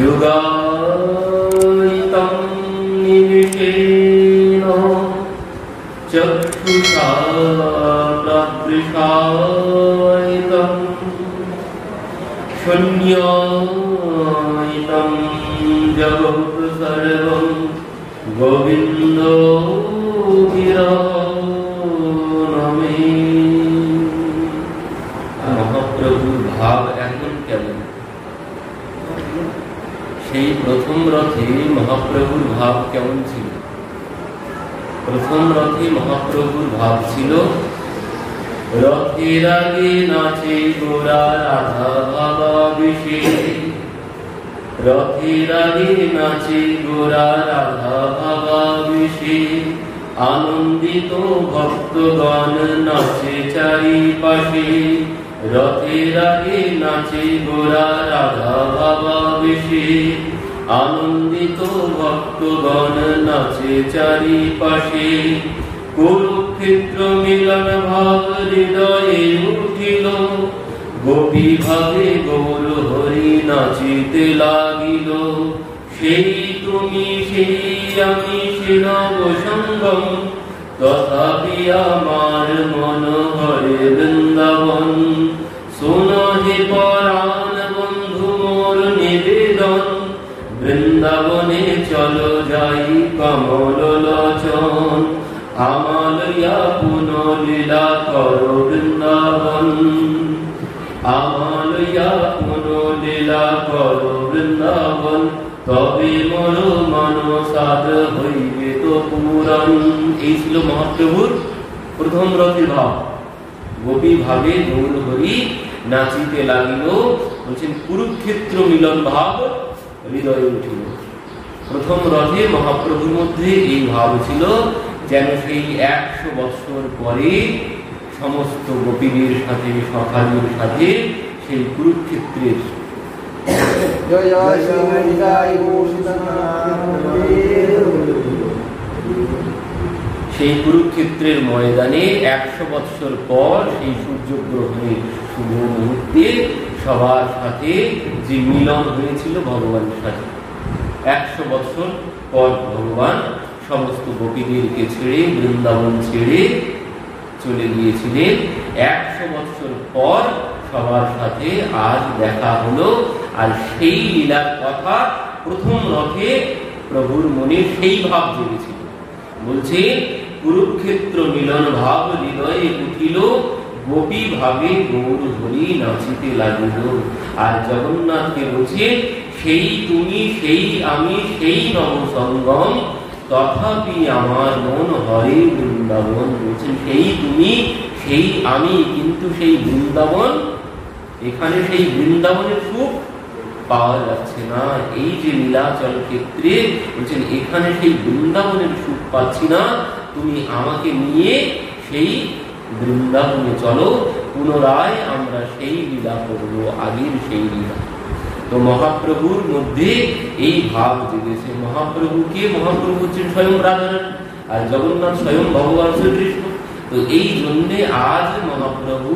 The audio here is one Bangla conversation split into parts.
युगायितं निमिषेण चक्षुषा प्रदृशायितं शून्यायितं जगत् सर्वं गोविन्दो विरानमे। মহাপ্রভুর ভাব এখন কেমন? সেই প্রথম রথে মহাপ্রভুর ভাব কেমন ছিল? প্রথম রথে মহাপ্রভুর ভাব ছিল, রথের আগে নাচে গোরা রাধা ভাবাবিষে, রথের আগে নাচে গোরা রাধা ভাবাবিষে, আনন্দিত ভক্তগণ নাচে চারিপাশে, রথের আগে নাচে গোরা রাধা ভাবাবিষে, আনন্দিত ভক্তগণ নাচে চারিপাশে। কুরুক্ষেত্র মিলন ভাব হৃদয়ে উঠিল, গোপী ভাবে গৌর হরি নাচিতে লাগিল। সেই তুমি সেই আমি সে নব সঙ্গম, তথাপি আমার মন হরে বৃন্দাবন। শোনো হে পরাণ বন্ধু মোর নিবেদন, বৃন্দাবনে চলো যাই কমল লোচন। আমালয়া পুনঃ লীলা করো বৃন্দাবন, আমালয়া পুনঃ লীলা করো বৃন্দাবন। তবে মোর মানসাদ হইবে তো পূরণ। এই ছিল মহাপ্রভুর প্রথম রথের ভাব। গোপী ভাবে গৌর হরি নাচিতে লাগিল। বলছেন কুরুক্ষেত্র মিলন ভাব হৃদয়ে উঠিল। প্রথম রথে মহাপ্রভুর মধ্যে এই ভাব ছিল, যেন সেই 100 বৎসর পরে সমস্ত গোপীদের সাথে সখাদের সাথে সেই কুরুক্ষেত্রের সেই কুরুক্ষেত্রের ময়দানে 100 বৎসর পর সেই সূর্যগ্রহণের শুভ মুহূর্তে সবার সাথে যে মিলন হয়েছিল ভগবানের সাথে। 100 বৎসর পর ভগবান সমস্ত গোপীদেরকে ছেড়ে বৃন্দাবন ছেড়ে চলে গিয়েছিলেন। 100 বৎসর পর সবার সাথে আজ দেখা হলো। আর সেই লীলার কথা প্রথম রথে প্রভুর মনে সেই ভাব জেগেছিল। বলছে কুরুক্ষেত্র মিলন ভাব হৃদয়ে উঠিল, গোপী ভাবে গৌর হরি নাচিতে লাগিল। আর জগন্নাথকে বলছে সেই তুমি সেই আমি সেই নবসঙ্গম, তথাপি আমার মন হরে বৃন্দাবন। বলছেন সেই তুমি সেই আমি, কিন্তু সেই বৃন্দাবন, এখানে সেই বৃন্দাবনের সুখ পাওয়া যাচ্ছে না। এই যে নীলাচল ক্ষেত্রে বলছেন এখানে সেই বৃন্দাবনের সুখ পাচ্ছি না, তুমি আমাকে নিয়ে সেই বৃন্দাবনে চলো, পুনরায় আমরা সেই লীলা করব, আগের সেই লীলা। তো মহাপ্রভুর মধ্যে এই ভাব জেগেছে। মহাপ্রভুকে, মহাপ্রভু হচ্ছেন স্বয়ং রাধা, আর জগন্নাথ স্বয়ং ভগবান শ্রীকৃষ্ণ। তো এই জন্যে আজ মহাপ্রভু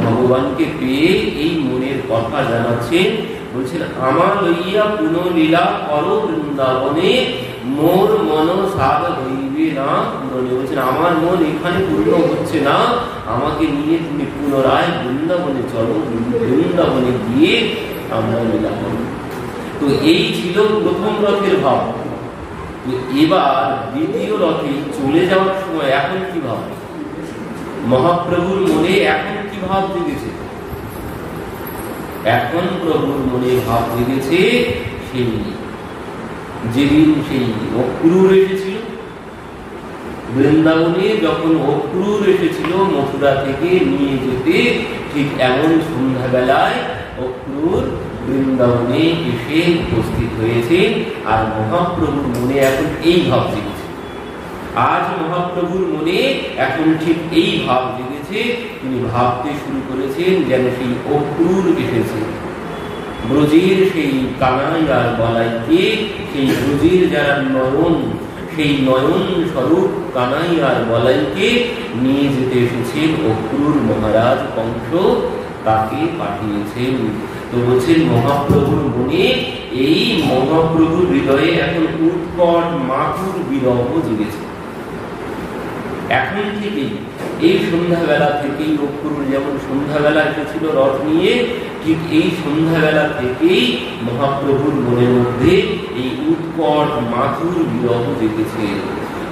ভগবানকে পেয়ে এই মনের কথা জানাচ্ছেন। বলছেন আমার লইয়া পুনঃ লীলা করো বৃন্দাবনে, মোর মন সাধ হইবে না পূরণে। বলছেন আমার মন এখানে পূর্ণ হচ্ছে না, আমাকে নিয়ে তুমি পুনরায় বৃন্দাবনে চলো, বৃন্দাবনে গিয়ে আমরা লীলা করব। তো এই ছিল প্রথম রথের ভাব। তো এবার দ্বিতীয় রথে চলে যাওয়ার সময় এখন কি ভাব? মহাপ্রভুর মনে এখন কি ভাব জেগেছে? এখন প্রভুর মনে ভাব জেগেছে সেই যেদিন সেই অক্রূর এসেছিল বৃন্দাবনে, যখন অক্রূর এসেছিল মথুরা থেকে নিয়ে যেতে, ঠিক এমন সন্ধ্যাবেলায় অক্রূর বৃন্দাবনে এসে উপস্থিত হয়েছে। আর মহাপ্রভুর মনে এখন এই ভাব জেগেছে। আজ মহাপ্রভুর মনে এখন ঠিক এই ভাব জেগেছে। তিনি ভাবতে শুরু করেছেন যেন সেই অক্রূর এসেছে, ব্রজের সেই কানাই আর বলাইকে, সেই ব্রজের যারা নয়ন, সেই নয়ন স্বরূপ কানাই আর বলাইকে নিয়ে যেতে এসেছেন অক্রূর মহারাজ কংস, তাকে পাঠিয়েছেন। তো তো বলছেন মহাপ্রভুর মনে, এই মহাপ্রভুর হৃদয়ে এখন উৎকট মাথুর বিরহ জেগেছে। এখন থেকেই, এই সন্ধ্যাবেলা থেকেই অক্রুর যেমন সন্ধ্যাবেলা এসেছিল রথ নিয়ে, ঠিক এই সন্ধ্যাবেলা থেকেই মহাপ্রভুর মনের মধ্যে এই উৎকট মাথুর বিরহ জেগেছে।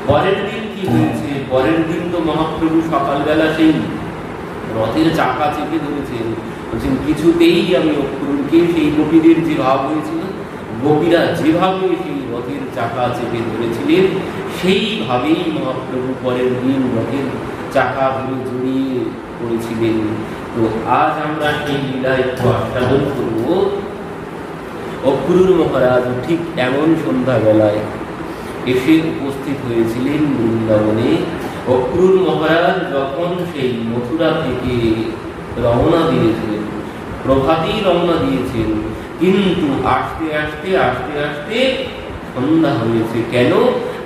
পরের দিন কি হয়েছে? পরের দিন তো মহাপ্রভু সকালবেলা সেই রথের চাকা চেপে ধরেছেন, বলছেন কিছুতেই আমি অক্রুরকে, সেই গোপীদের যে ভাব হয়েছিল, গোপীরা যেভাবে সেই রথের চাকা চেপে ধরেছিলেন সেইভাবেই মহাপ্রভু পরের দিন রথের চাকা ধরে জড়িয়ে পড়েছিলেন। তো আজ আমরা সেই লীলা একটু আস্বাদন করব। অক্রুর মহারাজ ঠিক এমন সন্ধ্যাবেলায় এসে উপস্থিত হয়েছিলেন বৃন্দাবনে। অক্রুর মহারাজ যখন সেই মথুরা থেকে রওনা দিয়েছিলেন, প্রভাতেই রওনা দিয়েছেন, কিন্তু আস্তে আস্তে আস্তে আস্তে সন্ধ্যা হয়েছে। কেন?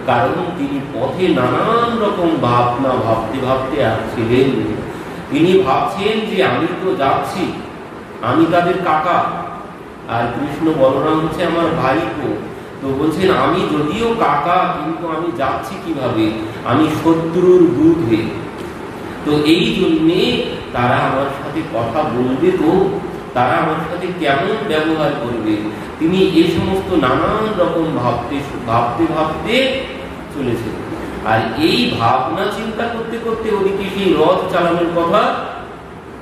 কারণ তিনি পথে নানান রকম ভাবনা ভাবতে ভাবতে আসছিলেন। তিনি ভাবছেন যে আমি তো যাচ্ছি, আমি তাদের কাকা, আর কৃষ্ণ বলরাম হচ্ছে আমার ভাইপো। তো বলছেন আমি যদিও কাকা, কিন্তু আমি যাচ্ছি কিভাবে? আমি শত্রুর দুধ হয়ে। তো এই জন্যে তারা আমার সাথে কথা বলবে, তো তারা আমার সাথে কেমন ব্যবহার করবে, তিনি এই সমস্ত নানান রকম ভাবতে ভাবতে ভাবতে চলেছেন। আর এই ভাবনা চিন্তা করতে করতে ওদিকে সেই রথ চালানোর কথা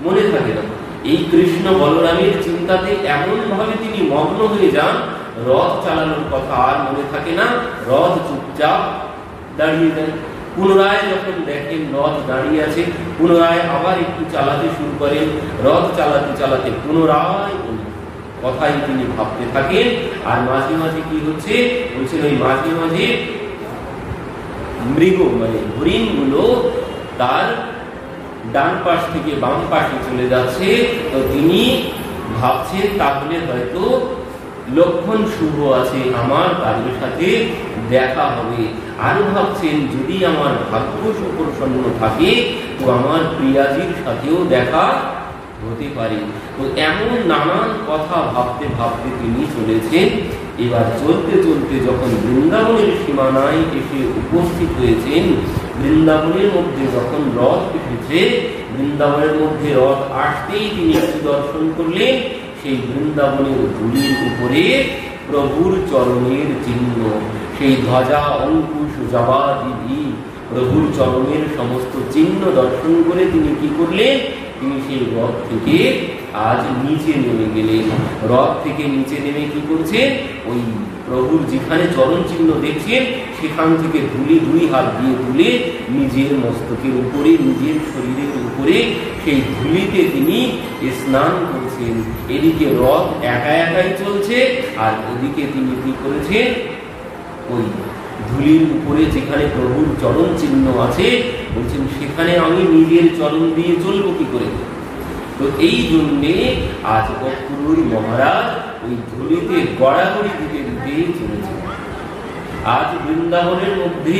মনে থাকে না। এই কৃষ্ণ বলরামের চিন্তাতে এমন ভাবে তিনি মগ্ন হয়ে যান, রথ চালানোর কথা আর মনে থাকে না। রথ চুপচাপ দাঁড়িয়ে যায়। পুনরায় যখন দেখেন রথ দাঁড়িয়ে আছে, পুনরায় আবার একটু চালাতে শুরু করেন। রথ চালাতে চালাতে পুনরায় কথাই তিনি ভাবতে থাকেন। আর মাঝে মাঝে কি হচ্ছে বলছেন, ওই মাঝে মাঝে মৃগ মানে হরিণ গুলো তার ডান পাশ থেকে বাম পাশে চলে যাচ্ছে। তো তিনি ভাবছেন তাহলে হয়তো লক্ষণ শুভ আছে, আমার তাদের সাথে দেখা হবে। আরো ভাবছেন যদি আমার ভাগ্য সুপ্রসন্ন থাকে তো আমার প্রিয়াজির সাথেও দেখা হতে পারে। তো এমন নানান কথা ভাবতে ভাবতে তিনি চলেছেন। এবার চলতে চলতে যখন বৃন্দাবনের সীমানায় এসে উপস্থিত হয়েছেন, বৃন্দাবনের মধ্যে যখন রথ এসেছে, বৃন্দাবনের মধ্যে রথ আসতেই তিনি একটু দর্শন করলেন, সেই বৃন্দাবনের ধুলির উপরে প্রভুর চরণের চিহ্ন, সেই ধ্বজা অঙ্কুশ জবাদিদি প্রভুর চরণের সমস্ত চিহ্ন দর্শন করে তিনি কি করলেন, তিনি সেই রথ থেকে আজ নিচে নেমে গেলেন। রথ থেকে নিচে নেমে কি করছেন, ওই প্রভুর যেখানে চরণ চিহ্ন দেখছেন সেখান থেকে ধুলি দুই হাত দিয়ে তুলে নিজের মস্তকের উপরে, নিজের শরীরের উপরে সেই ধুলিতে তিনি স্নান করছেন। এদিকে রথ একা একাই চলছে, আর ওদিকে তিনি কি করেছেন, ওই ধুলির উপরে যেখানে প্রভুর চরণ চিহ্ন আছে বলছেন সেখানে আমি নিজের চরণ দিয়ে চলবো কি করে। তো এই জন্যে আজ অক্রুর মহারাজ ওই ধুলিতে গড়াগড়ি দিতে দিতে চলেছে। আজ বৃন্দাবনের মধ্যে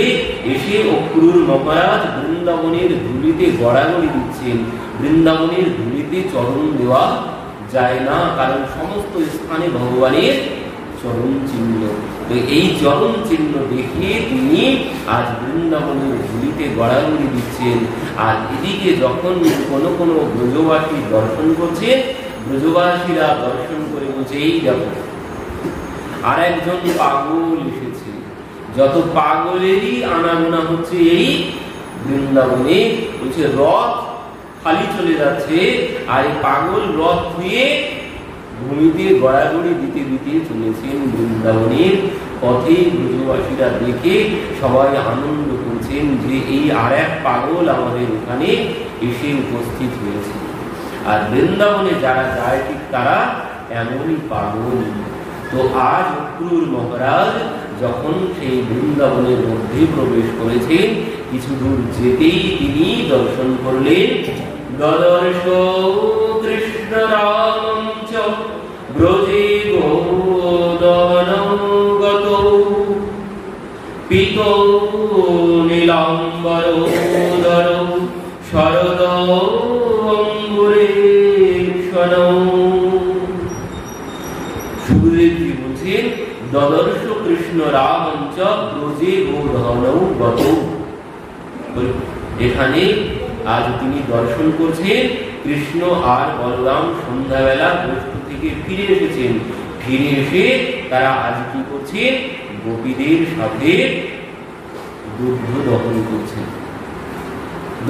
এসে অক্রুর মহারাজ বৃন্দাবনের ধুলিতে গড়াগড়ি দিচ্ছেন। বৃন্দাবনের ধুলিতে চরণ দেওয়া যায় না, কারণ সমস্ত স্থানে ভগবানের চরণ চিহ্ন। তো এই চরণ চিহ্ন দেখে তিনি আজ বৃন্দাবনের ধুলিতে গড়াগড়ি দিচ্ছেন। আর এদিকে যখন কোনো কোনো ব্রজবাসী দর্শন করছে, ব্রজবাসীরা দর্শন করে বলছে এই দেখো আর একজন পাগল এসেছে। যত পাগলেরই আনাগোনা হচ্ছে এই বৃন্দাবনে, বলছে রথ খালি চলে যাচ্ছে আর এই পাগল রথ ধুয়ে ভূমিতে গড়াগড়ি দিতে দিতে চলেছেন বৃন্দাবনের পথে। ব্রজবাসীরা দেখে সবাই আনন্দ করছেন যে এই আর এক পাগল আমাদের এখানে এসে উপস্থিত হয়েছে। আর বৃন্দাবনে যারা যায় ঠিক তারা এমনই পাগল। তো আজ অক্রুর মহারাজ যখন সেই বৃন্দাবনের মধ্যে প্রবেশ করেছেন, কিছু দূর যেতেই তিনি দর্শন করলেন দদর্শ কৃষ্ণ রামং চ ব্রজে গোদনং গতৌ পিতৌ নীলাম্বরোদরৌ শরদৌ অঙ্গুরেক্ষণৌ। দদর্শ কৃষ্ণ রামঞ্চ ব্রজে গোধনৌ গত। এখানে আজ তিনি দর্শন করছেন কৃষ্ণ আর বলরাম সন্ধ্যাবেলা গোষ্ঠ থেকে ফিরে এসেছেন। ফিরে এসে তারা আজ কি করছেন? গোপীদের সাথে দুগ্ধ দহন করছেন।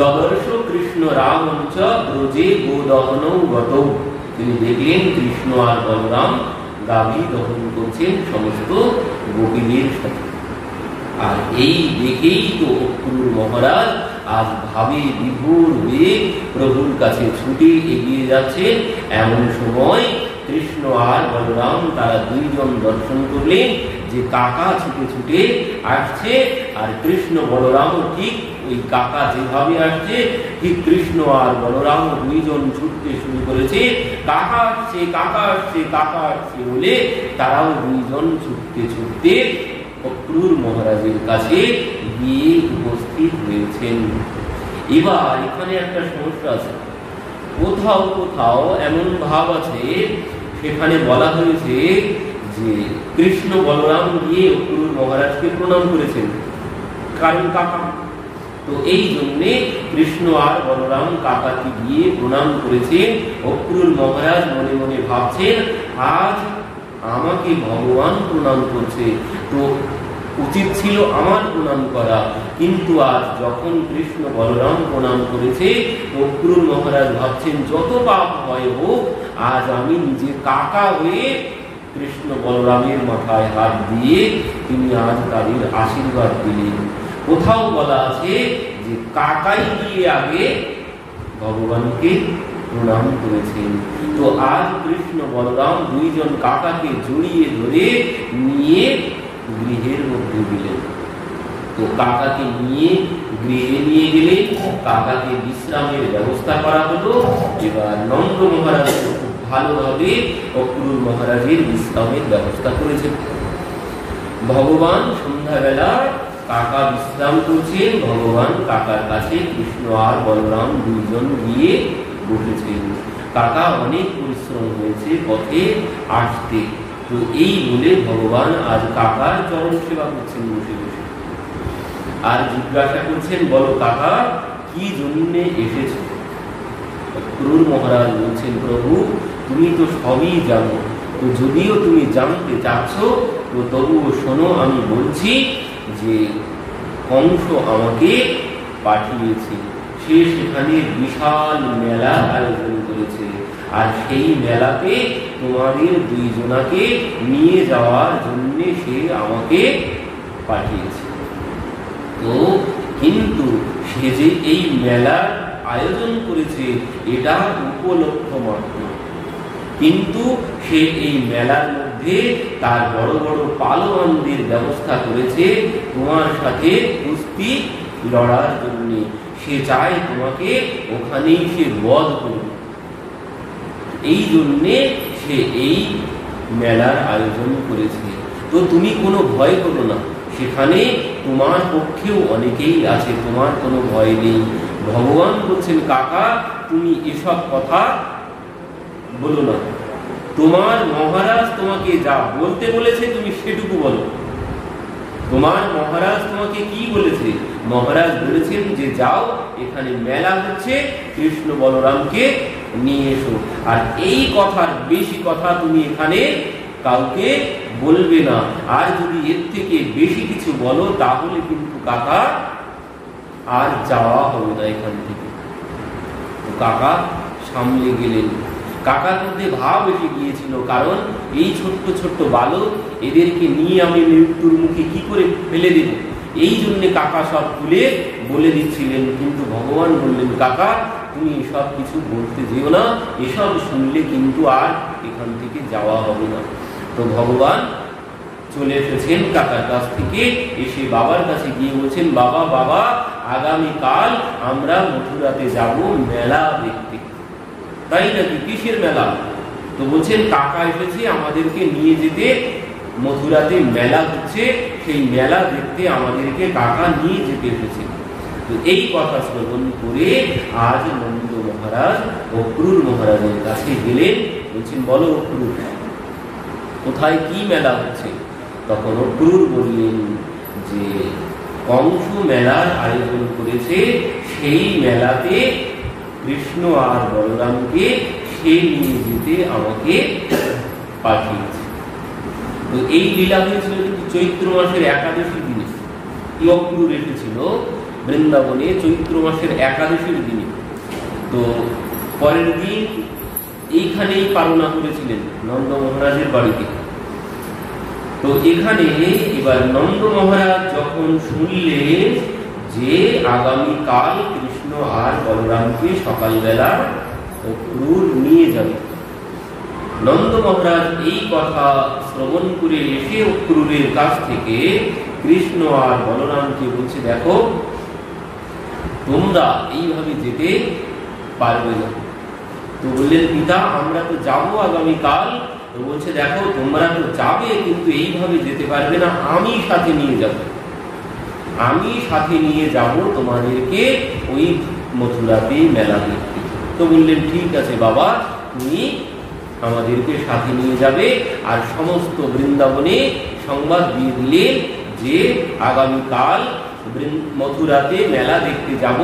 দদর্শ কৃষ্ণ রামঞ্চ ব্রজে গোদহনৌ গত। তিনি দেখলেন কৃষ্ণ আর বলরাম গাভী দহন করছেন সমস্ত গোপীদের সাথে। আর এই দেখেই তো অক্রুর মহারাজ আজ ভাবে বিভোর হয়ে প্রভুর কাছে ছুটে এগিয়ে যাচ্ছেন। এমন সময় কৃষ্ণ আর বলরাম তারা দুইজন দর্শন করলেন যে কাকা ছুটে ছুটে আসছে, আর কৃষ্ণ বলরামও ঠিক ওই কাকা যেভাবে আসছে ঠিক কৃষ্ণ আর বলরাম দুইজন ছুটতে শুরু করেছে। কাকা আসছে, কাকা আসছে, কাকা আসছে বলে তারাও দুইজন ছুটতে ছুটতে অক্রুর মহারাজের কাছে গিয়ে উপস্থিত হয়েছেন। এবার এখানে একটা সমস্যা আছে, কোথাও কোথাও এমন ভাব আছে সেখানে বলা হয়েছে যে কৃষ্ণ বলরাম গিয়ে অক্রুর মহারাজকে প্রণাম করেছেন, কারণ কাকা। তো এই জন্যে কৃষ্ণ আর বলরাম কাকাকে গিয়ে প্রণাম করেছেন। অক্রুর মহারাজ মনে মনে ভাবছেন আজ আমাকে ভগবান প্রণাম করছে, তো উচিত ছিল আমার প্রণাম করা, কিন্তু আজ যখন কৃষ্ণ বলরাম প্রণাম করেছে অক্রুর মহারাজ ভাবছেন যত পাপ হয় হোক আজ আমি নিজে কাকা হয়ে কৃষ্ণ বলরামের মাথায় হাত দিয়ে তিনি আজ তাদের আশীর্বাদ দিলেন। কোথাও বলা আছে যে কাকাই গিয়ে আগে ভগবানকে প্রণাম করেছেন। তো আজ কৃষ্ণ বলরাম দুইজন কাকাকে জড়িয়ে ধরে নিয়ে গৃহের মধ্যে দিলেন। তো কাকাকে নিয়ে গৃহে নিয়ে গেলে কাকাকে বিশ্রামের ব্যবস্থা করা হলো। এবার নন্দ মহারাজ খুব ভালোভাবে অক্রুর মহারাজের বিশ্রামের ব্যবস্থা করেছেন। ভগবান সন্ধ্যাবেলা কাকা বিশ্রাম করছেন, ভগবান কাকার কাছে কৃষ্ণ আর বলরাম দুইজন গিয়ে বসেছেন। কাকা অনেক পরিশ্রম হয়েছে পথে আসতে, তো এই বলে ভগবান আজ কাকার চরণ সেবা করছেন বসে বসে। আর জিজ্ঞাসা করছেন, বলো কাকা কি জন্যে এসেছো? অক্রুর মহারাজ বলছেন, প্রভু তুমি তো সবই জানো, তো যদিও তুমি জানতে চাচ্ছ তো তবুও শোনো, আমি বলছি যে কংস আমাকে পাঠিয়েছে, সে সেখানে বিশাল মেলা আয়োজন করেছে, আর সেই মেলাতে তোমাদের দুইজনাকে নিয়ে যাওয়ার জন্য সে আমাকে পাঠিয়েছে। তো কিন্তু সে যে এই মেলার আয়োজন করেছে এটা উপলক্ষ মাত্র, কিন্তু সে এই মেলার মধ্যে তার বড় বড় পালোয়ানদের ব্যবস্থা করেছে তোমার সাথে কুস্তি লড়ার জন্য। সে চায় তোমাকে ওখানেই সে বধ করবে, এই জন্যে সে এই মেলার আয়োজন করেছে। তো তুমি কোনো ভয় করো না, সেখানে তোমার পক্ষেও অনেকেই আছে, তোমার কোনো ভয় নেই। ভগবান বলছেন, কাকা তুমি এসব কথা বলো না, তোমার মহারাজ তোমাকে যা বলতে বলেছে তুমি সেটুকু বলো। তোমার মহারাজ তোমাকে কি বলেছে? মহারাজ বলেছেন যে যাও, এখানে মেলা হচ্ছে, কৃষ্ণ বলরামকে নিয়ে এসো, আর এই কথার বেশি কথা তুমি এখানে কাউকে বলবে না। আর যদি এর থেকে বেশি কিছু বলো তাহলে কিন্তু কাকা আর যাওয়া হবে না এখান থেকে। কাকা সামলে গেলেন। কাকার মধ্যে ভাব এসে গিয়েছিল, কারণ এই ছোট্ট ছোট্ট বালক, এদেরকে নিয়ে আমি মৃত্যুর মুখে কি করে ফেলে দেব, এই জন্য কাকা সব খুলে বলে দিচ্ছিলেন। কিন্তু ভগবান বললেন, কাকা তুমি এসব কিছু বলতে যেও না, এসব শুনলে কিন্তু আর এখান থেকে যাওয়া হবে না। তো ভগবান চলে এসেছেন কাকার কাছ থেকে, এসে বাবার কাছে গিয়ে বলছেন, বাবা বাবা আগামীকাল আমরা মথুরাতে যাব মেলা দেখতে। তাই নাকি? কিসের মেলা? তো বলছেন কাকা এসেছে আমাদেরকে নিয়ে যেতে, মথুরাতে মেলা হচ্ছে, সেই মেলা দেখতে আমাদেরকে কাকা নিয়ে যেতে এসেছে। তো এই কথা শ্রবণ করে আজ নন্দ মহারাজ অক্রুর মহারাজের কাছে গেলেন। বলছেন, বলো অক্রুর কোথায় কি মেলা হচ্ছে? তখন অক্রূর বললেন যে কংস মেলার আয়োজন করেছে, সেই মেলাতে কৃষ্ণ আর বলরামকে সে নিয়ে যেতে আমাকে পাঠিয়েছে। তো এই লীলা হয়েছিল কিন্তু চৈত্র মাসের একাদশী দিনে। অক্রূর এসেছিল বৃন্দাবনে চৈত্র মাসের একাদশীর দিনে। তো পরের দিন এইখানেই পালনা করেছিলেন নন্দ মহারাজের বাড়িতে। তো এখানে এবার নন্দ মহারাজ যখন শুনলেন যে আগামীকাল কৃষ্ণ আর বলরামকে সকালবেলা অক্রূর নিয়ে যাবে, নন্দ মহারাজ এই কথা শ্রবণ করে এসে অক্রূরের কাছ থেকে কৃষ্ণ আর বলরামকে বলছে, দেখো তোমরা এইভাবে যেতে পারবে না। তো বললেন, পিতা আমরা তো যাবো আগামীকাল। তো বলছে, দেখো তোমরা তো যাবে কিন্তু এইভাবে যেতে পারবে না, আমি সাথে নিয়ে যাব, আমি সাথে নিয়ে যাব তোমাদেরকে ওই মথুরাতে মেলা দেখতে। তো বললেন, ঠিক আছে বাবা, তুমি আমাদেরকে সাথে নিয়ে যাবে। আর সমস্ত বৃন্দাবনে সংবাদ দিয়ে দিলেন যে আগামীকাল মথুরাতে মেলা দেখতে যাব,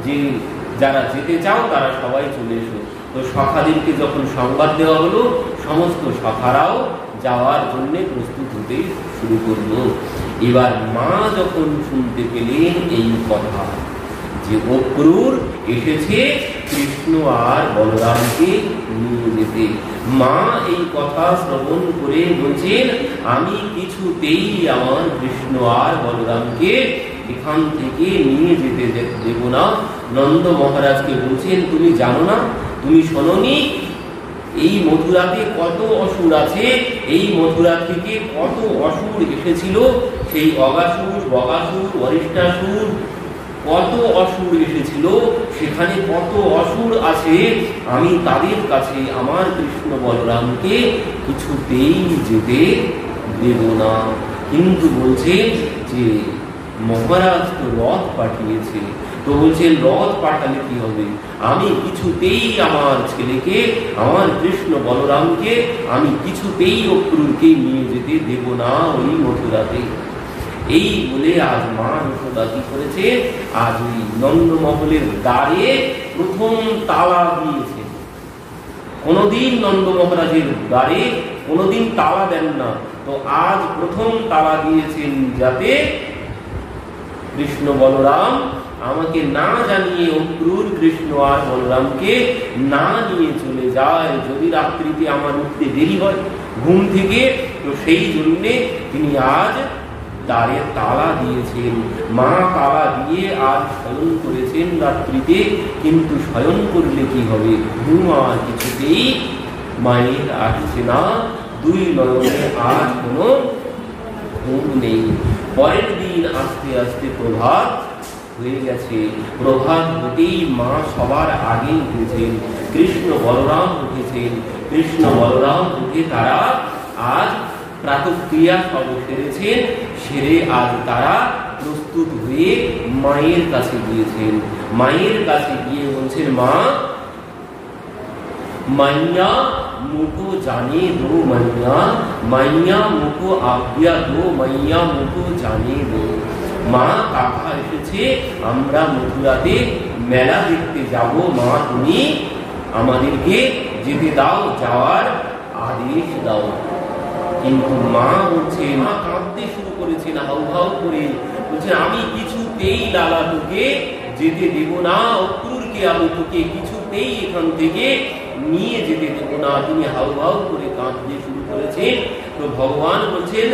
যে যারা যেতে চাও তারা সবাই চলে এসো। তো সখাদেরকে যখন সংবাদ দেওয়া হলো, সমস্ত সখারাও যাওয়ার জন্য প্রস্তুত হতে শুরু করলো। এবার মা যখন শুনতে পেলেন এই কথা যে অক্রূর এসেছে কৃষ্ণ আর বলরামকে নিয়ে যেতে, মা এই কথা শ্রবণ করে বলছেন, আমি কিছুতেই আমার কৃষ্ণ আর বলরামকে এখান থেকে নিয়ে যেতে দেব না। নন্দ মহারাজকে বলছেন, তুমি জানো না, তুমি শোনোনি এই মথুরাতে কত অসুর আছে, এই মথুরা থেকে কত অসুর এসেছিল, সেই অগাসুর, বগাসুর, অরিষ্টাসুর, কত অসুর এসেছিল, সেখানে কত অসুর আছে, আমি তাদের কাছে আমার কৃষ্ণ বলরামকে কিছুতেই যেতে দেব না। কিন্তু বলছেন যে মহারাজ তো রথ পাঠিয়েছে। তো বলছেন, রথ পাঠালে কি হবে, আমি কিছুতেই আমার ছেলেকে, আমার কৃষ্ণ বলরামকে আমি কিছুতেই অক্রূরকে নিয়ে যেতে দেব না ওই মথুরাতে। এই বলে আজ মা যশোদা কি করেছে, আজ ওই নন্দমহলের দ্বারে প্রথম তালা দিয়েছে। কোনদিন নন্দ মহারাজের দ্বারে কোনদিন তালা দেন না, তো আজ প্রথম তালা দিয়েছেন, যাতে কৃষ্ণ বলরাম আমাকে না জানিয়ে অক্রূর কৃষ্ণ আর বলরামকে না নিয়ে চলে যায়। যদি রাত্রিতে আমার উঠতে দেরি হয় ঘুম থেকে, তো সেই জন্যে তিনি আজ দ্বারে তালা দিয়েছেন। মা তালা দিয়ে আজ শয়ন করেছেন রাত্রিতে, কিন্তু শয়ন করলে কি হবে, ঘুম আর কিছুতেই মায়ের আসছে না, দুই নয়নে আজ কোনো ঘুম নেই। পরের দিন আস্তে আস্তে প্রভাত হয়ে গেছে। প্রভাত হতেই মা সবার আগে উঠেছেন, কৃষ্ণ বলরাম উঠেছেন। কৃষ্ণ বলরাম উঠে তারা আজ প্রাতঃক্রিয়া সব সেরেছেন, সেরে আজ তারা প্রস্তুত হয়ে মায়ের কাছে গিয়েছেন। মায়ের কাছে গিয়ে বলছেন, মা মাইয়া মুখো জানে দো, মাইয়া মাইয়া মুখো আজ্ঞা দো, মাইয়া মুখো জানে দো। মা কাকা এসেছে, আমরা মথুরাতে মেলা দেখতে যাব, মা তুমি আমাদেরকে যেতে দাও, যাওয়ার আদেশ দাও। কিন্তু মা বলছে, মা কাঁদতে শুরু করেছেন হাউ হাউ করে, বলছে আমি কিছুতেই লালা তোকে যেতে দেব না, অক্রূরকে আমি তোকে কিছুতেই এখান থেকে নিয়ে যেতে দেব না। তিনি হাউ হাউ করে কাঁদতে শুরু করেছেন। তো ভগবান বলছেন,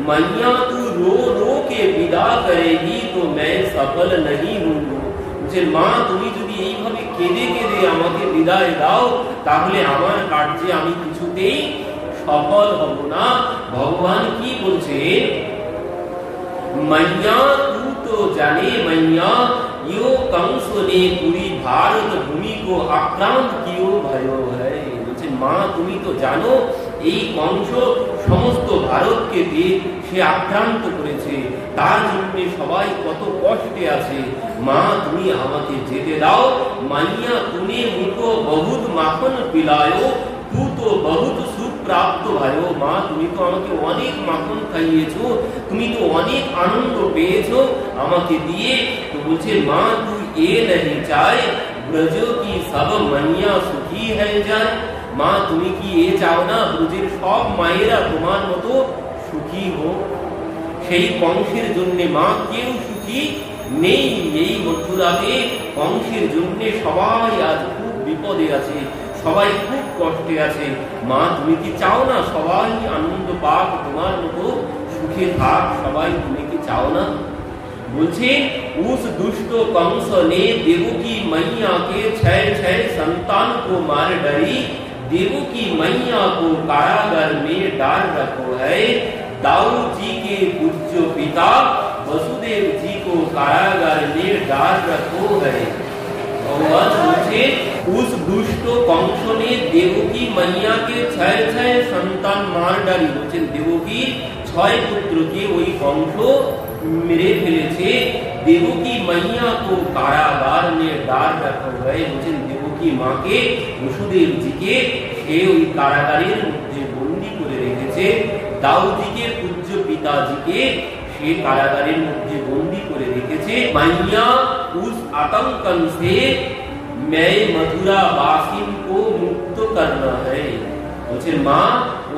মাইয়া তু रो रो के विदा करेगी तो मैं सफल नहीं हूँ। বলছেন, মা তুমি যদি এইভাবে কেঁদে কেঁদে আমাকে বিদায় দাও, তাহলে আমার কার্যে আমি কিছুতেই সফল হব না। ভগবান কি বলছে, मैया तू तो जाने मैया यो कंस ने पूरी भारत भूमि को आक्रांत कियो भयो है। বলছে, মা তুমি তো জানো এই কংস সমস্ত ভারতকে সে আক্রান্ত করেছে, তার জন্য সবাই কত কষ্টে আছে। মা তুমি আমাকে যেতে দাও। মাইয়া তুমি মুখো বহুত মাখন পিলায়ো, তু তো বহুত সুখ প্রাপ্ত भयो মা, তুমি তো আমাকে অনেক মাখন খাইয়েছো, তুমি তো অনেক আনন্দ পেয়েছো আমাকে দিয়ে। তো বলছে মা তুই এ नहीं চায় ব্রজ কি সব মাইয়া সুখী হয়ে যায়। মা তুমি কি এ চাও না ব্রজের সব মায়েরা তোমার মতো সুখী হোক? সেই কংসের জন্য মা কেউ সুখী নেই। এই মথুরাতে কংসের জন্য সবাই আজ খুব বিপদে আছে, সবাই খুব কষ্টে আছে। মা তুমি কি চাও না সবাই আনন্দ পাক, তোমার মতো সুখে থাক সবাই? তুমি কি চাও না? বলছে उस दुष्ट कंस ने देवकी मैया के 6 संतान को मार डरी, देवकी मैया को कारागार में डाल रखो है। दाऊ जी के पूज्य पिता वसुदेव जी को कारागार में डाल रखो है। भगवान पूछे उस दुष्ट कंस ने देवकी मैया के 6 संतान मार डाली। বলছেন দেবকী 6 পুত্রকে ওই কংস মেরে ফেলেছে। দেবকী মাইয়া কো কারাগার মে ডাল রাখা হয়। বলছেন দেবকী মাকে বসুদেব জিকে সে ওই কারাগারের মধ্যে বন্দী করে রেখেছে। দাউদিকে পূজ্য পিতাজিকে সে কারাগারের মধ্যে বন্দী করে রেখেছে। মাইয়া উস আতঙ্কন সে मैं मथुरा वासिन को मुक्त करना है। বলছেন মা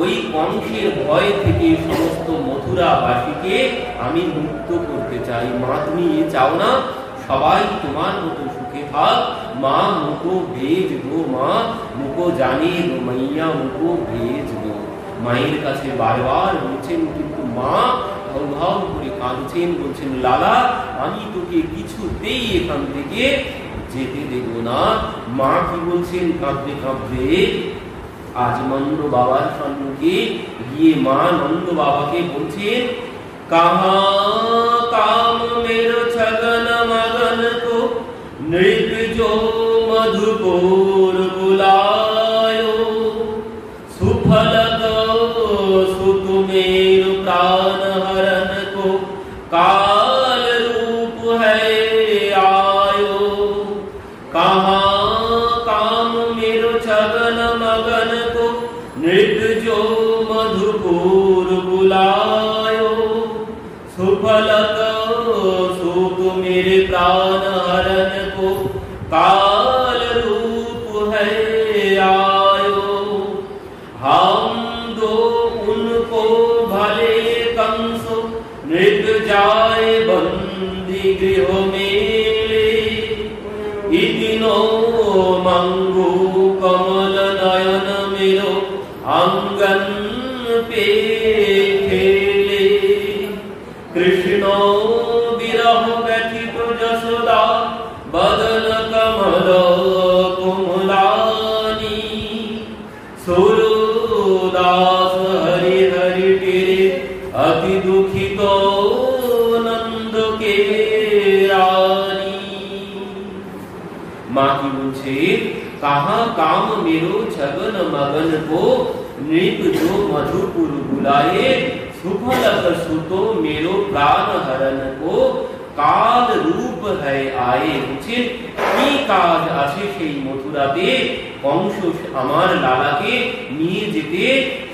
ওই কংসের ভয় থেকে সমস্ত মথুরাবাসীকে আমি মুক্ত করতে চাই। মা তুমি এ চাও না সবাই তোমার মতো সুখে থাক? মা মুকো ভেজ দো, মা মুকো জানে দো, মাইয়া মুকো ভেজ দো। মায়ের কাছে বারবার বলছেন, কিন্তু মা হাউ করে কাঁদছেন। বলছেন লালা আমি তোকে কিছুতেই এখান থেকে যেতে দেব না। মা কি বলছেন কাঁদতে কাঁদতে? আজ নন্দ বাবার সম্মুখে গিয়ে মা নন্দ বাবাকে বলছেন কাহা কাম মেরো ছগন মগন কো নৃপ जो मधुपुर बुलायो, सुफल सुत मेरो प्राण हरण को काल रूप है आयो। कहा काम मेरो छगन मगन को नृप जो मधुपुर बुलायो, सुफल सुत मेरे प्राण हरण को काल रूप है आयो। हम दो उनको भले कंस नृप जाए बंदी गृह में, इतिनो मंगू कमल नयन मेरो आंगन पे खेले। कृष्ण विरह व्यथित जसोदा बदन कमल कुमलानी, सुरदास हरि हरि तेरे अति दुखित नंद के रानी। माँ की मुझे कहा काम मेरो छगन मगन को नृप जो मधुपुर बुलाए, सुफल सुतो मेरो प्राण हरण को কাল রূপ হয় আয়ে। বলছেন কি কাজ আছে সেই মথুরাতে? কংস আমার লালাকে নিয়ে যেতে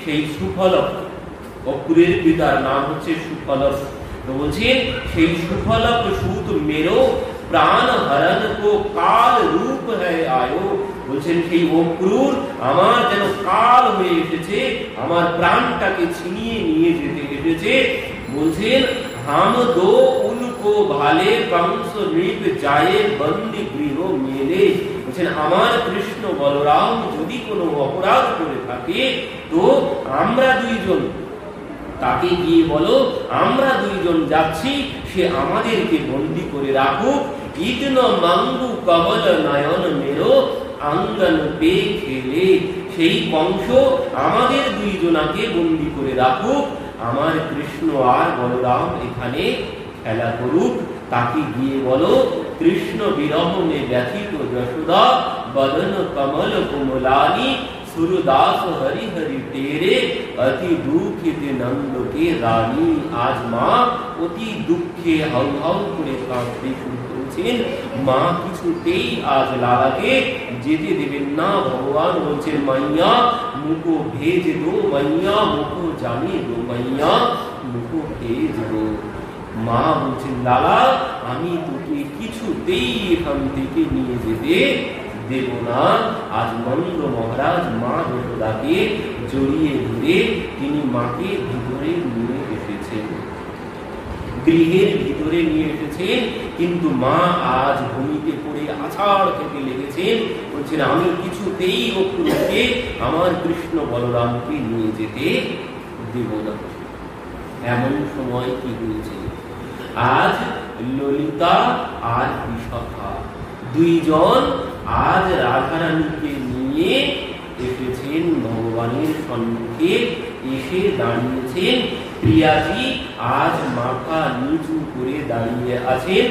সেই সুফলক, অক্রুরের পিতার নাম হচ্ছে সুফলক। তো বলছেন সেই সুফলক সুত মেরো প্রাণ হরণ কো কাল রূপ হয় আয়ো। বলছেন সেই অক্রুর আমার যেন কাল হয়ে এসেছে, আমার প্রাণটাকে ছিনিয়ে নিয়ে যেতে এসেছে। বলছেন हम दो उनको भाले कंस नृप जाए बंदी गृह मेले। বলছেন আমার কৃষ্ণ বলরাম যদি কোনো অপরাধ করে থাকে তো আমরা দুইজন তাকে গিয়ে বলো আমরা দুইজন যাচ্ছি, সে আমাদেরকে বন্দী করে রাখুক। ইতন মাঙ্গু কমল নয়ন মেরো আঙ্গন পে খেলে। সেই কংস আমাদের দুইজনাকে বন্দী করে রাখুক, আমার কৃষ্ণ আর বলরাম এখানে খেলা করুক। তাকে গিয়ে বলো কৃষ্ণ বিরহনে ব্যথিত যশোদা বদন কমল কোমলানি, সুরদাস হরি হরি তেরে অতি দুঃখিত নন্দ কে রানী। আজ মা অতি দুঃখে হাউ হাউ করে কাঁদতে শুরু করেছে। বলছেন মা কিছুতেই আজ লালাকে যেতে দেবেন না। ভগবান বলছেন মাইয়া মুখো ভেজ দো, মাইয়া মুখো জানি দো, মাইয়া মুখো ভেজ দো। মা বলছেন লালা আমি তোকে কিছুতেই এখান থেকে নিয়ে যেতে দেব না। আজ নন্দ মহারাজ মা যশোদাকে জড়িয়ে ধরে তিনি মাকে ভিতরে নিয়ে এসেছেন, গৃহের ভিতরে নিয়ে এসেছেন। কিন্তু মা আজ ভূমিতে পড়ে আছাড় খেতে লেগেছেন, বলছেন আমি কিছুতেই অক্রুরকে আমার কৃষ্ণ বলরামকে নিয়ে যেতে দেব না। এমন সময় কি হয়েছে, আজ ললিতা আর বিশাখা দুইজন আজ রাধারানীকে নিয়ে এসেছেন ভগবানের সম্মুখে, এসে দাঁড়িয়েছেন। প্রিয়াজি আজ মাথা নিচু করে দাঁড়িয়ে আছেন।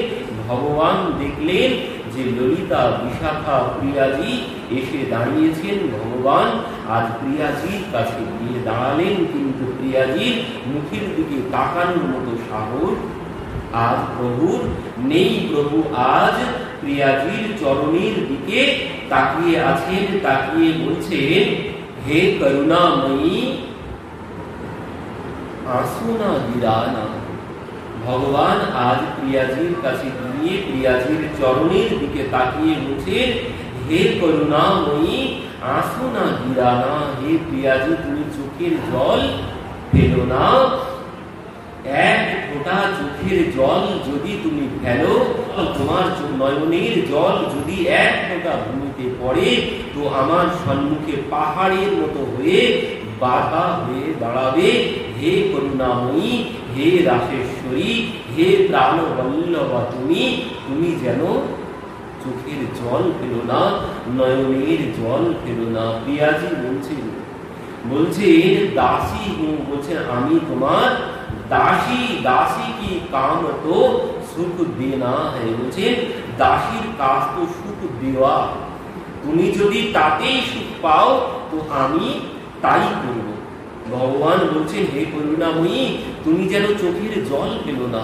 ভগবান দেখলেন যে ললিতা বিশাখা প্রিয়াজি এসে দাঁড়িয়েছেন। ভগবান আজ প্রিয়াজির কাছে গিয়ে দাঁড়ালেন, কিন্তু প্রিয়াজির মুখের দিকে তাকানোর মতো সাহস আজ প্রভুর নেই। প্রভু আজ প্রিয়াজির চরণের দিকে তাকিয়ে আছেন, তাকিয়ে বলছেন হে করুণাময়ী আসুনা গিরানা। ভগবান আজ প্রিয়াজির কাছে গিয়ে প্রিয়াজির চরণের দিকে তাকিয়ে বলছেন হে করুণাময়ী আসুনা গিরানা। হে প্রিয়াজি তুমি চোখের জল ফেলো না। এক ফোঁটা চোখের জল যদি তুমি ফেলো, তোমার নয়নের জল যদি এক ফোঁটা ভূমিতে পড়ে, তো আমার সম্মুখে পাহাড়ের মতো হয়ে বাধা হয়ে দাঁড়াবে। হে করুণাময়ী, হে রাসেশ্বরী, হে প্রাণবল্লভা, তুমি যেন চোখের জল ফেলো না, নয়নের জল ফেলো না। প্রিয়াজি বলছেন দাসী হুঁ, বলছেন আমি তোমার দাসী। দাসী কি কাম তো সুখ দেনা হ্যায়, বলছেন দাসীর কাজ তো সুখ দেওয়া। তুমি যদি তাতেই সুখ পাও তো আমি তাই করব। ভগবান বলছেন হে করুণাময়ী তুমি যেন চোখের জল ফেলো না।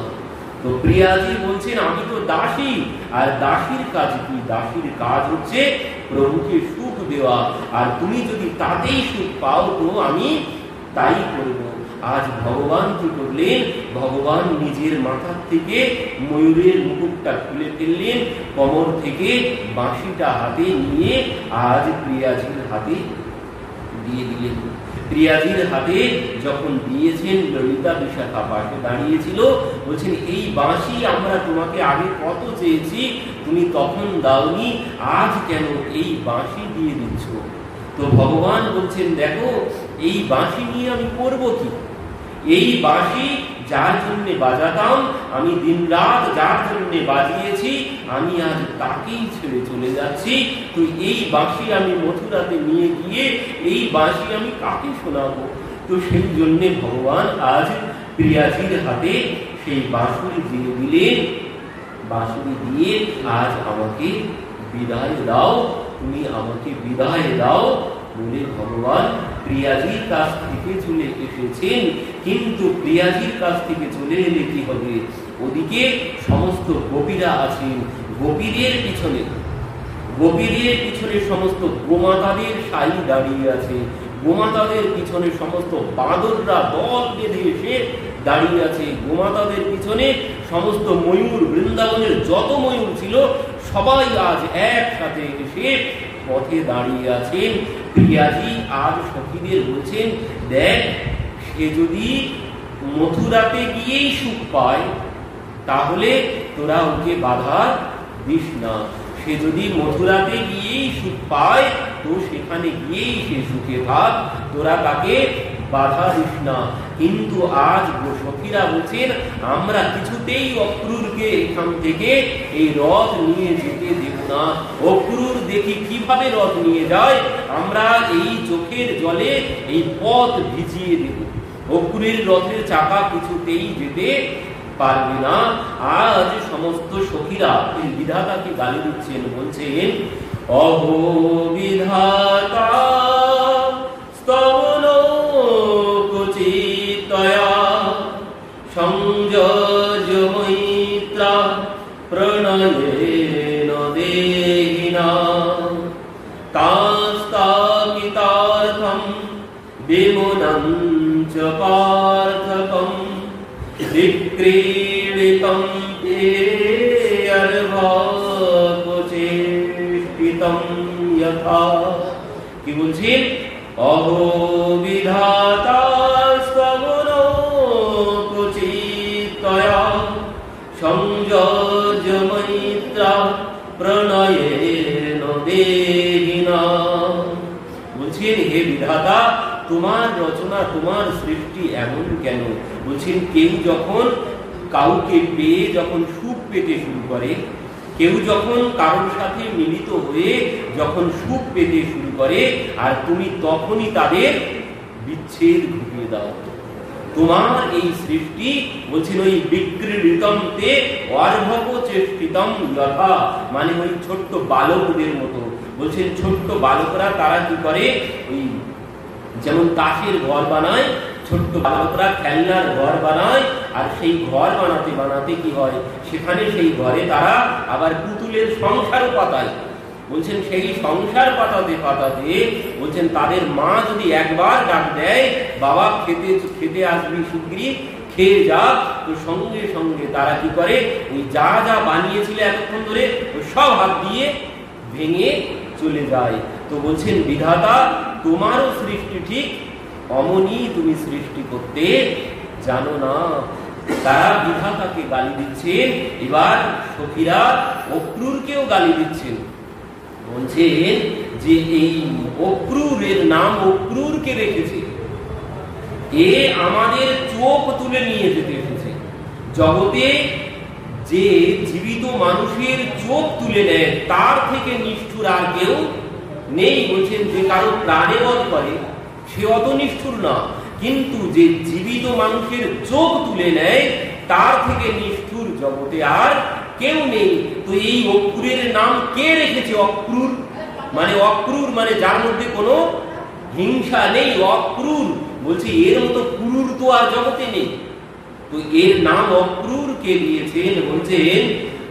তো প্রিয়াজি বলছেন আমি তো দাসী, আর দাসীর কাজ কি? দাসীর কাজ হচ্ছে প্রভুকে সুখ দেওয়া, আর তুমি যদি তাতেই সুখ পাও তো আমি তাই করব। আজ ভগবান কি করলেন? ভগবান নিজের মাথা থেকে ময়ূরের মুকুটটা খুলে ফেললেন, কোমর থেকে বাঁশিটা হাতে নিয়ে আজ প্রিয়াজির হাতে দিয়ে দিলেন। প্রিয়াজির হাতে যখন দিয়েছেন, ললিতা বিশাখা পাশে দাঁড়িয়েছিল, বলছেন এই বাঁশি আমরা তোমাকে আগে কত চেয়েছি, তুমি তখন দাওনি, আজ কেন এই বাঁশি দিয়ে দিচ্ছ? তো ভগবান বলছেন দেখো এই বাঁশি নিয়ে আমি করব কি? এই বাঁশি যার জন্য বাজাতাম, আমি দিন রাত যার জন্য বাজিয়েছি, আমি আজ তাকেই ছেড়ে চলে যাচ্ছি। তো এই বাঁশি আমি মথুরাতে নিয়ে গিয়ে এই বাঁশি আমি কাকে শোনাবো? তো সেই জন্য ভগবান আজ প্রিয়াজির হাতে সেই বাঁশুরি দিয়ে দিলেন। বাঁশুরি দিয়ে আজ আমাকে বিদায় দাও, তুমি আমাকে বিদায় দাও বলে ভগবান প্রিয়াজির কাছ থেকে চলে এসেছেন। কিন্তু প্রিয়াজির কাছ থেকে চলে এলে কি হবে? ওদিকে সমস্ত গোপীরা আছেন, গোপীদের পিছনে সমস্ত গোমাতাদের সাই দাঁড়িয়ে আছে, গোমাতাদের পিছনে সমস্ত বাঁদররা দল বেঁধে এসে দাঁড়িয়ে আছে, গোমাতাদের পিছনে সমস্ত ময়ূর, বৃন্দাবনের যত ময়ূর ছিল সবাই আজ একসাথে এসে পথে দাঁড়িয়ে আছেন। প্রিয়াজি আজ সখীদের বলছেন দেখ, সে যদি মথুরাতে গিয়েই সুখ পায় তাহলে তোরা ওকে বাধা দিস না। সে যদি মথুরাতে গিয়েই সুখ পায় তো সেখানে গিয়েই সে সুখে থাক, তোরা তাকে বাধা দিস না। কিন্তু আজ সখীরা বলছেন আমরা কিছুতেই অক্রুরকে এখান থেকে এই রথ নিয়ে যেতে দেব না। অক্রুর দেখি কিভাবে রথ নিয়ে যায়, আমরা এই চোখের জলে এই পথ ভিজিয়ে দেব। অক্রুরের রথের চাকা কিছুতেই যেতে পারবে না। আজ সমস্ত সখীরা এই বিধাতাকে গালি দিচ্ছেন, বলছেন অহো বিধাতা স্তবন কোচিতয়া সংযজ মৈত্রা प्रणयेन देहिना तास्ताकितार्थं विमुनं च पार्थकं विक्रीडितं तेऽर्वापचेष्टितं यथा। কি বলছেন? অহো বিধাতা স্তবনোপচিতয়া সংযজ্য মৈত্রা প্রণয়েন দেহিনা। বলছেন হে বিধাতা, তোমার রচনা, তোমার সৃষ্টি এমন কেন? বলছেন কেউ যখন কাউকে পেয়ে যখন সুখ পেতে শুরু করে, কেউ যখন কারোর সাথে মিলিত হয়ে যখন সুখ পেতে শুরু করে, আর তুমি তখনই তাদের বিচ্ছেদ ঘটিয়ে দাও। তোমার এই সৃষ্টি বলছেন ওই বিক্রীড়িতম তে অর্ভবচেষ্টিতম যথা, মানে ওই ছোট্ট বালকদের মতো। বলছেন ছোট্ট বালকরা তারা কি করে, ওই যেমন তাসের ঘর বানায়, ছোট্ট বালকরা খেলনার ঘর বানায়, আর সেই ঘর বানাতে বানাতে কি হয়, সেখানে সেই ঘরে তারা আবার পুতুলের সংসারও পাতায়। বলছেন সেই সংসার পাতাতে পাতাতে বলছেন তাদের মা যদি একবার ডাক দেয়, বাবা খেতে আসবি শিগগিরই, খেয়ে যা, তো সঙ্গে সঙ্গে তারা কি করে, ওই যা যা বানিয়েছিল এতক্ষণ ধরে ওই সব হাত দিয়ে ভেঙে চলে যায়। তো বলছেন বিধাতা, তোমারও সৃষ্টি ঠিক অমনি তুমি সৃষ্টি করতে জানো না। তারা বিধাতাকে গালি দিচ্ছেন, এবার সখীরা অক্রূরকেও গালি দিচ্ছেন। বলছেন যে এই অক্রূরের নাম অক্রূরকে রেখেছে, এ আমাদের চোখ তুলে নিয়ে যেতে এসেছে। জগতে যে জীবিত মানুষের চোখ তুলে নেয় তার থেকে নিষ্ঠুর আর কেউ নেই। বলছেন যে কারো প্রাণে বধ করে সে অত নিষ্ঠুর না, কিন্তু যে জীবিত মানুষের চোখ তুলে নেয় তার থেকে নিষ্ঠুর জগতে আর কেউ নেই। তো এই অক্রূরের নাম কে রেখেছে? অক্রূর মানে যার মধ্যে কোনো হিংসা নেই, অক্রূর। বলছে এর মতো ক্রূর তো আর জগতে নেই। তো এর নাম অক্রূর কে দিয়েছেন? বলছেন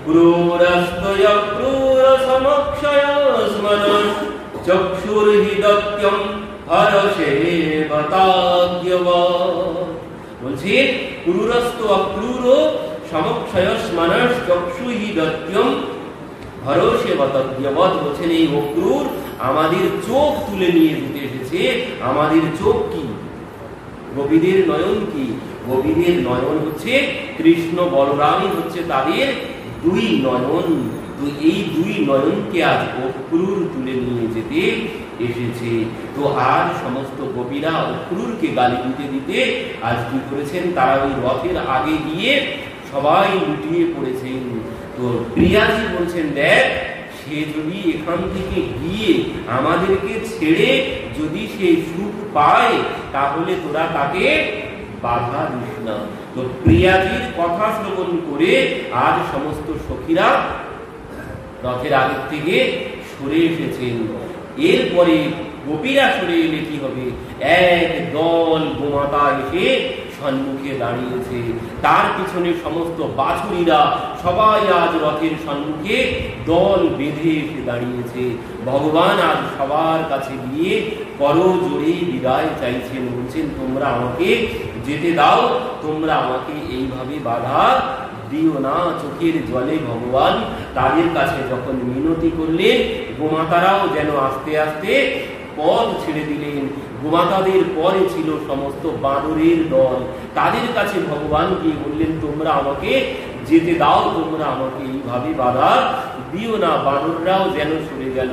ক্রূরস্তয় ক্রূর সমক্ষয়স্মনঃ চক্ষুর্হিদত্যম হরসে বতাগ্যবৎ। বলছেন ক্রূরস্ত অক্রূর সমক্ষয়স্মনঃ চক্ষুর্হিদত্যম হরসে বতাগ্যবৎ। বলছেন এই অক্রূর আমাদের চোখ তুলে নিয়ে যেতে এসেছে। আমাদের চোখ কি? গোপীদের নয়ন কি? গোপীদের নয়ন হচ্ছে কৃষ্ণ বলরামই হচ্ছে তাদের দুই নয়ন। তো এই দুই নয়নকে আজ অক্রূর তুলে নিয়ে যেতে এসেছে। তো আর সমস্ত গোপীরা অক্রূরকে গালি দিতে দিতে আজ কি করেছেন, তারা ওই রথের আগে গিয়ে সবাই লুটিয়ে পড়েছেন। তো প্রিয়াজি বলছেন দেখ, সে যদি এখান থেকে গিয়ে আমাদেরকে ছেড়ে যদি সে সুখ পায় তাহলে তোরা তাকে বাধা দিস না। তো প্রিয়াজির কথা শ্রবণ করে আজ সমস্ত সখীরা রথের আগের থেকে সরে এসেছেন। এরপরে গোপীরা সরে এলে কি হবে, এক দল গোমাতা এসে সম্মুখে দাঁড়িয়েছে। তার পিছনে সমস্ত বাছুরীরা সবাই আজ রথের সম্মুখে দল বেঁধে এসে দাঁড়িয়েছে। ভগবান আজ সবার কাছে গিয়ে করজোড়ে বিদায় চাইছেন। বলছেন তোমরা আমাকে যেতে দাও, তোমরা আমাকে এইভাবে বাধা দিও না। চোখের জলে ভগবান তাদের কাছে যখন মিনতি করলেন, গোমাতারাও যেন আস্তে আস্তে পথ ছেড়ে দিলেন। গোমাতাদের পরে ছিল সমস্ত বানরের দল। তাদের কাছে ভগবান গিয়ে বললেন তোমরা আমাকে যেতে দাও, তোমরা আমাকে এইভাবে বাধা দিও না। বানররাও যেন সরে গেল।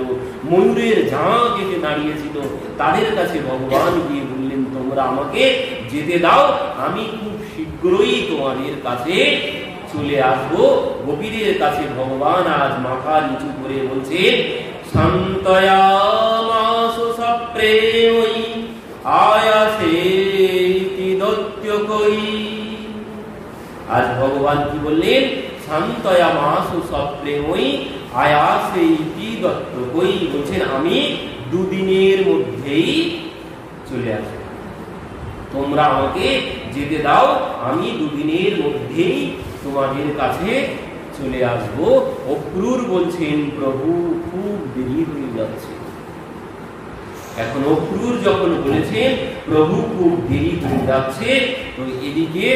ময়ূরের ঝাঁক এসে দাঁড়িয়েছিল, তাদের কাছে ভগবান গিয়ে বললেন তোমরা আমাকে যেতে দাও, আমি খুব শীঘ্রই তোমাদের কাছে চলে আসবো। গোপীদের কাছে ভগবান আজ মাথা নিচু করে বলছেন শান্তয়ামাসু সপ্রেময়ী আয়াসেতি দত্যকয়ী। আজ ভগবান কি বললেন? শান্তয়ামাসু সপ্রেময়ী আয়াসেতি দত্যকয়ী। বলছেন আমি দুদিনের মধ্যেই চলে আসবো, তোমরা আমাকে যেতে দাও, আমি দুদিনের মধ্যেই তোমাদের কাছে চলে আসবো। অক্রূর বলছেন প্রভু খুব দেরি হয়ে যাচ্ছে। এখন অক্রূর যখন বলেছেন প্রভু খুব দেরি হয়ে যাচ্ছে, তো এদিকে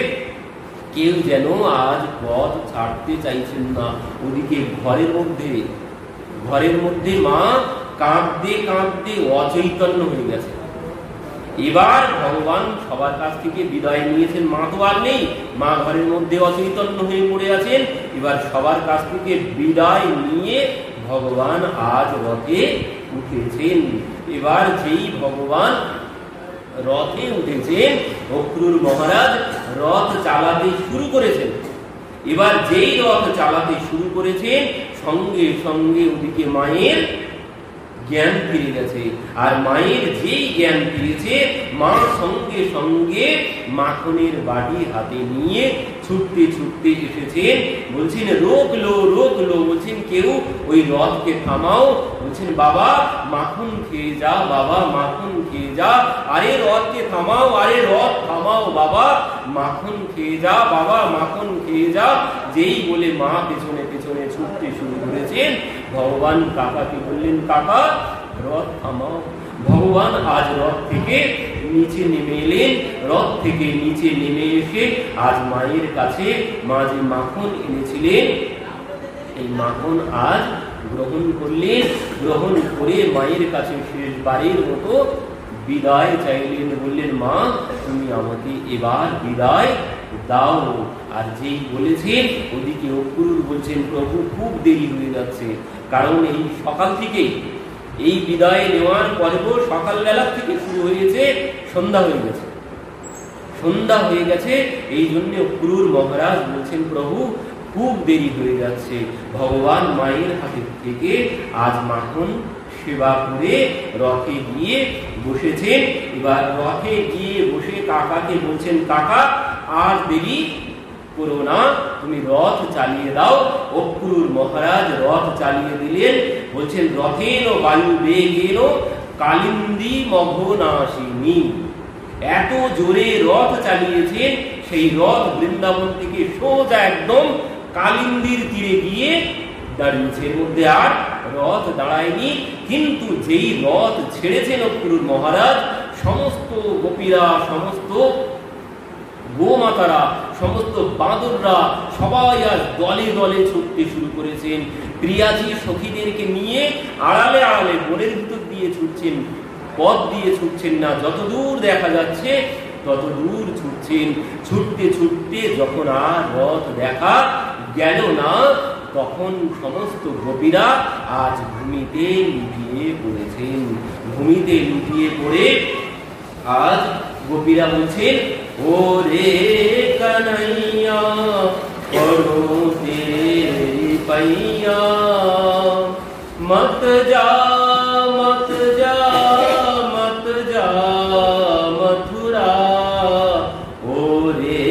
কেউ যেন আজ পথ ছাড়তে চাইছেন না। ওদিকে ঘরের মধ্যে মা কাঁদতে কাঁদতে অচৈতন্য হয়ে গেছে। এবার ভগবান সবার কাছ থেকে বিদায় নিয়েছেন, মা তো আর নেই, মা ঘরের মধ্যে অচৈতন্য হয়ে পড়ে আছেন। এবার সবার কাছ থেকে বিদায় নিয়ে ভগবান আজ রথে উঠেছেন। এবার যেই ভগবান রথে উঠেছেন, অক্রূর মহারাজ রথ চালাতে শুরু করেছেন। এবার যেই রথ চালাতে শুরু করেছেন, সঙ্গে সঙ্গে ওদিকে মায়ের জ্ঞান ফিরে গেছে। আর মায়ের যেই জ্ঞান ফিরেছে, মা সঙ্গে সঙ্গে মাখনের বাটি হাতে নিয়ে ছুটতে ছুটতে এসেছেন। বলছেন রোকলো, বলছেন কেউ ওই রথকে থামাও। বলছেন বাবা মাখন খেয়ে যা, বাবা মাখন খেয়ে যা। আরে রথকে থামাও, আরে রথ থামাও বাবা, মাখন খেয়ে যা, বাবা মাখন খেয়ে যা। যেই বলে মা পেছনে পেছনে ছুটতে শুরু করেছেন, ভগবান কাকাকে বললেন কাকা রথ থামাও। ভগবান আজ রথ থেকে নিচে নেমে এলেন। রথ থেকে নিচে নেমে এসে আজ মায়ের কাছে মা যে মাখন এনেছিলেন, এই মাখন আজ গ্রহণ করলেন। গ্রহণ করে মায়ের কাছে শেষবারের মতো বিদায় চাইলেন। বললেন মা তুমি আমাকে এবার বিদায় দাও। আর যেই বলেছেন, ওদিকে অক্রূর বলছেন প্রভু খুব দেরি হয়ে যাচ্ছে। কারণ এই সকাল থেকেই এই বিদায় নেওয়ার পর্ব সকালবেলা থেকে শুরু হয়েছে, সন্ধ্যা হয়ে গেছে। এই জন্য অক্রূর মহারাজ বলছেন প্রভু খুব দেরি হয়ে যাচ্ছে। ভগবান মায়ের হাতে থেকে আজ মাখন সেবা করে রথে গিয়ে বসেছেন। এবার রথে গিয়ে বসে কাকাকে বলছেন কাকা আর দেরি করো না, তুমি রথ চালিয়ে দাও। অক্রূর মহারাজ রথ চালিয়ে দিলেন। বলছেন রথেন বায়ু বেগেন কালিন্দী মঘনাশিনী। এত জোরে রথ চালিয়েছেন, সেই রথ বৃন্দাবন থেকে সোজা একদম কালিন্দীর তীরে গিয়ে দাঁড়িয়েছে। এর মধ্যে আর রথ দাঁড়ায়নি। কিন্তু যেই রথ ছেড়েছেন অক্রূর মহারাজ, সমস্ত গোপীরা, সমস্ত গোমাতারা, সমস্ত বাঁদররা সবাই আজ দলে দলে ছুটতে শুরু করেছেন। প্রিয়াজি সখীদেরকে নিয়ে আড়ালে আড়ালে বনের ভিতর দিয়ে ছুটছেন, পথ দিয়ে ছুটছেন না। যত দূর দেখা যাচ্ছে তত দূর ছুটছেন। ছুটতে ছুটতে যখন আর রথ দেখা গেল না, তখন সমস্ত গোপীরা আজ ভূমিতে লুটিয়ে পড়েছেন। ভূমিতে লুটিয়ে পড়ে আজ গোপীরা বলছেন ও রে কানাইয়া পড়ো তেরি পাইয়া, মত যা মত যা মত যা মথুরা। ও রে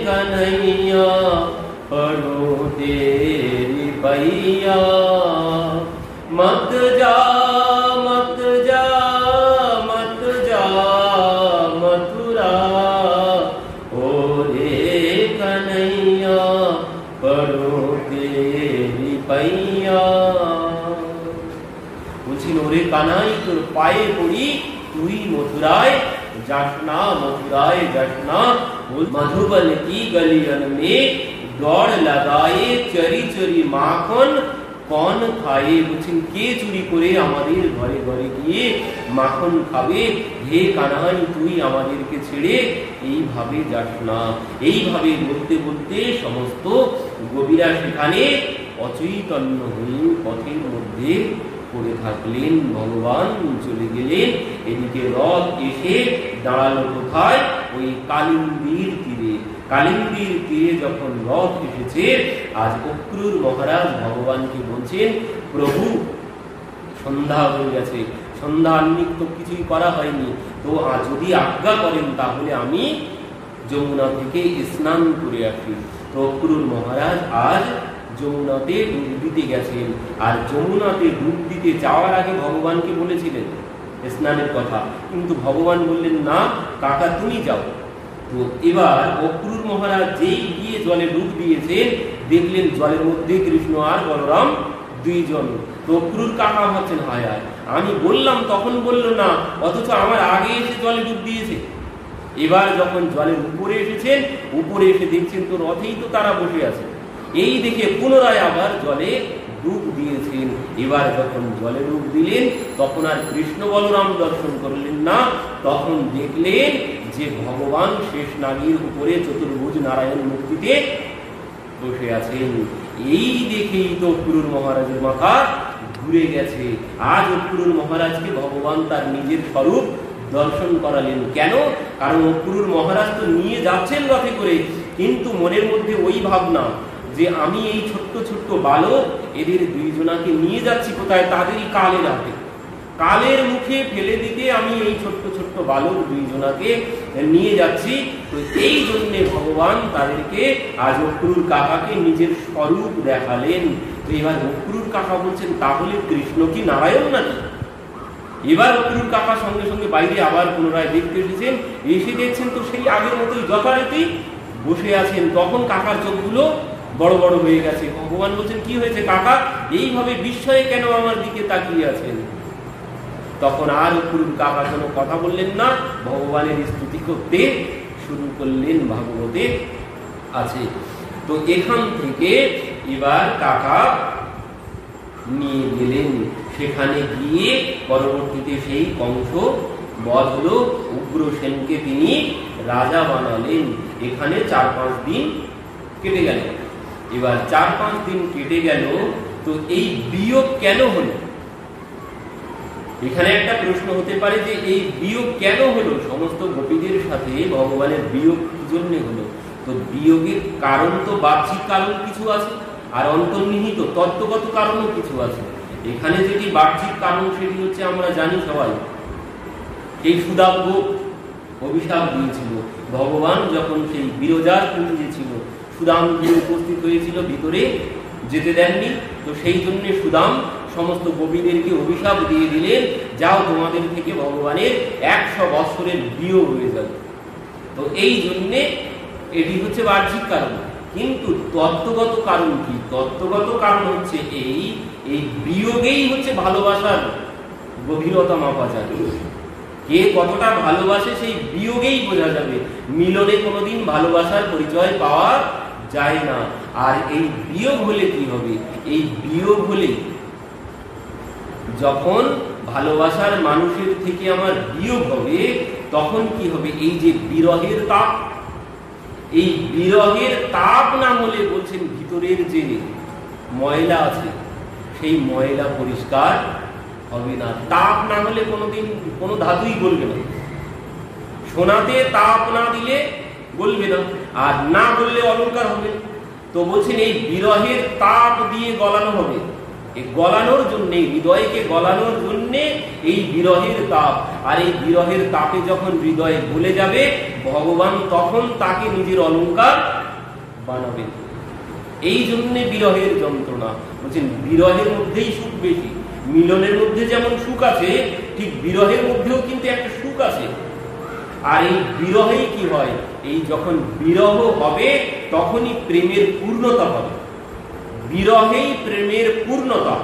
কানাইয়া পড়ো তেরি পাইয়া, মত যা মত যা মত যা মথুরা। ও রে কনৈয়া পড়ো তেরি পাইয়া। বলছেন ওরে কানাই তোর পায়ে পড়ি, তুই মথুরায় যাস না, মথুরায় যাস না। मधुबन की गलियन में दौड़ लगाए चरी चरी माखन कौन खाए। বলছেন কে চুরি করে আমাদের ঘরে ঘরে গিয়ে মাখন খাবে। হে কানাই তুই আমাদেরকে ছেড়ে এইভাবে যাস না। এইভাবে বলতে বলতে সমস্ত গোপীরা সেখানে অচৈতন্য হয়ে পথের মধ্যে পড়ে থাকলেন। ভগবান চলে গেলেন। এদিকে রথ এসে দাঁড়ালো কোথায়? ওই কালিন্দীর তীরে। কালিন্দীর তীরে যখন রথ এসেছে, আজ অক্রূর মহারাজ ভগবানকে বলছেন প্রভু সন্ধ্যা হয়ে গেছে, সন্ধ্যা আহ্নিক তো কিছুই করা হয়নি, তো যদি আজ্ঞা করেন তাহলে আমি যমুনা থেকে স্নান করে আসি। তো অক্রূর মহারাজ আজ যমুনাতে ডুব দিতে গেছেন। আর যমুনাতে ডুব দিতে যাওয়ার আগে ভগবানকে বলেছিলেন স্নানের কথা, কিন্তু ভগবান বললেন না কাকা তুমি যাও। তো এবার অক্রূর মহারাজ যেই গিয়ে জলে ডুব দিয়েছেন, দেখলেন জলের মধ্যে কৃষ্ণ আর বলরাম দুইজন। তো অক্রুর কাকা ভাবছেন হায় হায়, আমি বললাম তখন বললো না, অথচ আমার আগে এসে জলে ডুব দিয়েছে। এবার যখন জলের উপরে এসেছেন, উপরে এসে দেখছেন তো রথেই তো তারা বসে আছে। এই দেখে পুনরায় আবার জলে ডুব দিয়েছেন। এবার যখন জলে ডুব দিলেন তখন আর কৃষ্ণ বলরাম দর্শন করলেন না, তখন দেখলেন যে ভগবান শেষ নাগির উপরে চতুর্ভুজ নারায়ণ মূর্তিতে বসে আছেন। এই দেখেই তো অক্রুর মহারাজের মাথা ঘুরে গেছে। আজ অক্রুর মহারাজকে ভগবান তার নিজের স্বরূপ দর্শন করালেন। কেন? কারণ অক্রুর মহারাজ তো নিয়ে যাচ্ছেন রথে করে, কিন্তু মনের মধ্যে ওই ভাবনা যে আমি এই ছোট্ট ছোট্ট বালক, এদের দুইজনাকে নিয়ে যাচ্ছি কোথায়? তাদেরই কালের হাতে, কালের মুখে ফেলে দিতে আমি এই ছোট্ট ছোট্ট বালক দুইজনাকে নিয়ে যাচ্ছি। তো এই জন্যে ভগবান তাদেরকে আজ অক্রুর কাকাকে নিজের স্বরূপ দেখালেন। তো এবার অক্রুর কাকা বলছেন তাহলে কৃষ্ণ কি নারায়ণ নাকি? এবার অক্রুর কাকা সঙ্গে সঙ্গে বাইরে আবার পুনরায় দেখতে এসেছেন, এসে দেখছেন তো সেই আগের মতোই যথারীতি বসে আছেন। তখন কাকার চোখগুলো বড় বড় হয়ে গেছে। ভগবান বলছেন কি হয়েছে কাকা, এইভাবে বিস্ময়ে কেন আমার দিকে তাকিয়ে আছেন? তখন আর অক্রুর কাকা কোনো কথা বললেন না, ভগবানের স্তুতি করতে শুরু করলেন। ভাগবতে আছে। তো এখান থেকে এবার কাকা নিয়ে গেলেন, সেখানে গিয়ে পরবর্তীতে সেই কংস বধ হলো, উগ্রসেনকে তিনি রাজা বানালেন। এখানে 4-5 দিন কেটে গেল। এবার 4-5 দিন কেটে গেল, তো এই বিয়োগ কেন হলো? এখানে একটা প্রশ্ন হতে পারে যে এই বিয়োগ কেন হলো? সমস্ত গোপীদের সাথে ভগবানের বিয়োগ কি জন্য হলো? তো বিয়োগের কারণ তো বাহ্যিক কারণ কিছু আছে, আর অন্তর্নিহিত তত্ত্বগত কারণও কিছু আছে। এখানে যেটি বাহ্যিক কারণ সেটি হচ্ছে আমরা জানি সবাই, এই সুদাব্য অভিশাপ দিয়েছিল ভগবান যখন সেই বিরজার কুঞ্জে ছিল, সুদাম গিয়ে উপস্থিত হয়েছিল, ভিতরে যেতে দেননি। তো সেই জন্য সুদাম সমস্ত গোপীদেরকে অভিশাপ দিয়ে দিলেন, যাও তোমাদের থেকে ভগবানের 100 বছরের বিয়োগ হয়ে যাবে। তো এই জন্যে এটি হচ্ছে বাহ্যিক কারণ। কিন্তু তত্ত্বগত কারণ কি? তত্ত্বগত কারণ হচ্ছে এই বিয়োগেই হচ্ছে ভালোবাসার গভীরতা মাপা যাবে। কে কতটা ভালোবাসে সেই বিয়োগেই বোঝা যাবে। মিলনে কোনোদিন ভালোবাসার পরিচয় পাওয়া যায় না। আর এই বিয়োগ হলে কি হবে? এই বিয়োগ হলে যখন ভালোবাসার মানুষের থেকে আমার বিয়োগ হবে, তখন কি হবে? এই যে বিরহের তাপ, এই বিরহের তাপ না হলে বলছেন ভিতরের যে ময়লা আছে সেই ময়লা পরিষ্কার হবে না। তাপ না হলে কোনোদিন কোনো ধাতুই গলবে না। সোনাতে তাপ না দিলে গলবে না, আর না গললে অলংকার হবে। তো বলছেন এই বিরহের তাপ দিয়ে গলানো হবে। এই গলানোর জন্য, হৃদয়কে গলানোর জন্য এই বিরহের তাপ। আর এই বিরহের তাপে যখন হৃদয়ে গলে যাবে, ভগবান তখন তাকে নিজের অলংকার বানাবে। এই জন্য বিরহের যন্ত্রণা। বলছেন বিরহের মধ্যেই সুখ বেশি। মিলনের মধ্যে যেমন সুখ আছে, ঠিক বিরহের মধ্যেও কিন্তু একটা সুখ আছে। আর এই বিরহেই কি হয়? এই যখন বিরহ হবে তখনই প্রেমের পূর্ণতা হবে। বিরহেই প্রেমের পূর্ণতা।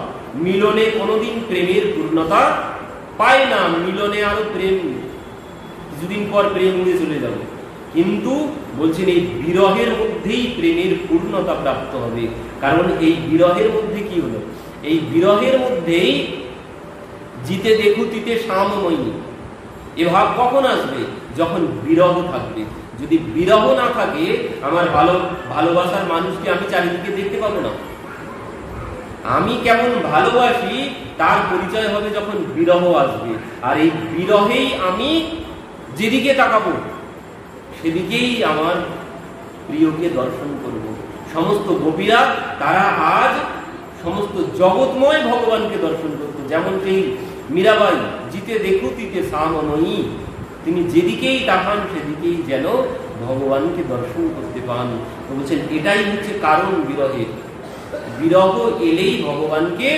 মিলনে কোনোদিন প্রেমের পূর্ণতা পায় না। মিলনে আরো প্রেম, কিছুদিন পর প্রেম উড়ে চলে যাবে। কিন্তু বলছেন এই বিরহের মধ্যেই প্রেমের পূর্ণতা প্রাপ্ত হবে। কারণ এই বিরহের মধ্যে কি হলো? এই বিরহের মধ্যেই জিতে দেখুতিতে সামময়ী এ ভাব কখন আসবে? যখন বিরহ থাকবে। যদি বিরহ না থাকে, আমার ভালোবাসার মানুষকে আমি চারিদিকে দেখতে পাবো না। আমি কেমন ভালোবাসি তার পরিচয় হবে যখন বিরহ আসবে। আর এই বিরহেই আমি যেদিকে তাকাবো সেদিকেই আমার প্রিয়কে দর্শন করব। সমস্ত গোপীরা তারা আজ সমস্ত জগৎময় ভগবানকে দর্শন করত। যেমন সেই মীরাবাই, জিতে দেখুতিতে সামময়ী, তিনি যেদিকেই তাকান সেদিকেই যেন ভগবানকে দর্শন করতে পান। তো বলছেন এটাই হচ্ছে কারণ বিরহের। বিরহ এলেই ভগবানকে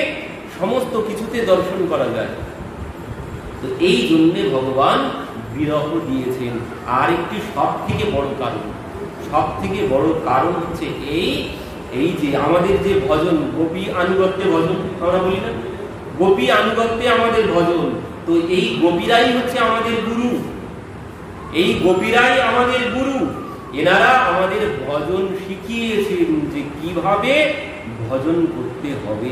সমস্ত কিছুতে দর্শন করা যায়। তো এই জন্যে ভগবান বিরহ দিয়েছেন। আর একটি সব থেকে বড় কারণ, সব থেকে বড় কারণ হচ্ছে এই যে আমাদের যে ভজন, গোপী আনুগত্যে ভজন আমরা বলি না, গোপী আনুগত্যে আমাদের ভজন, তো এই গোপীরাই হচ্ছে আমাদের গুরু, এই গোপীরাই আমাদের গুরু। এনারা আমাদের ভজন শিখিয়েছেন যে কিভাবে ভজন করতে হবে।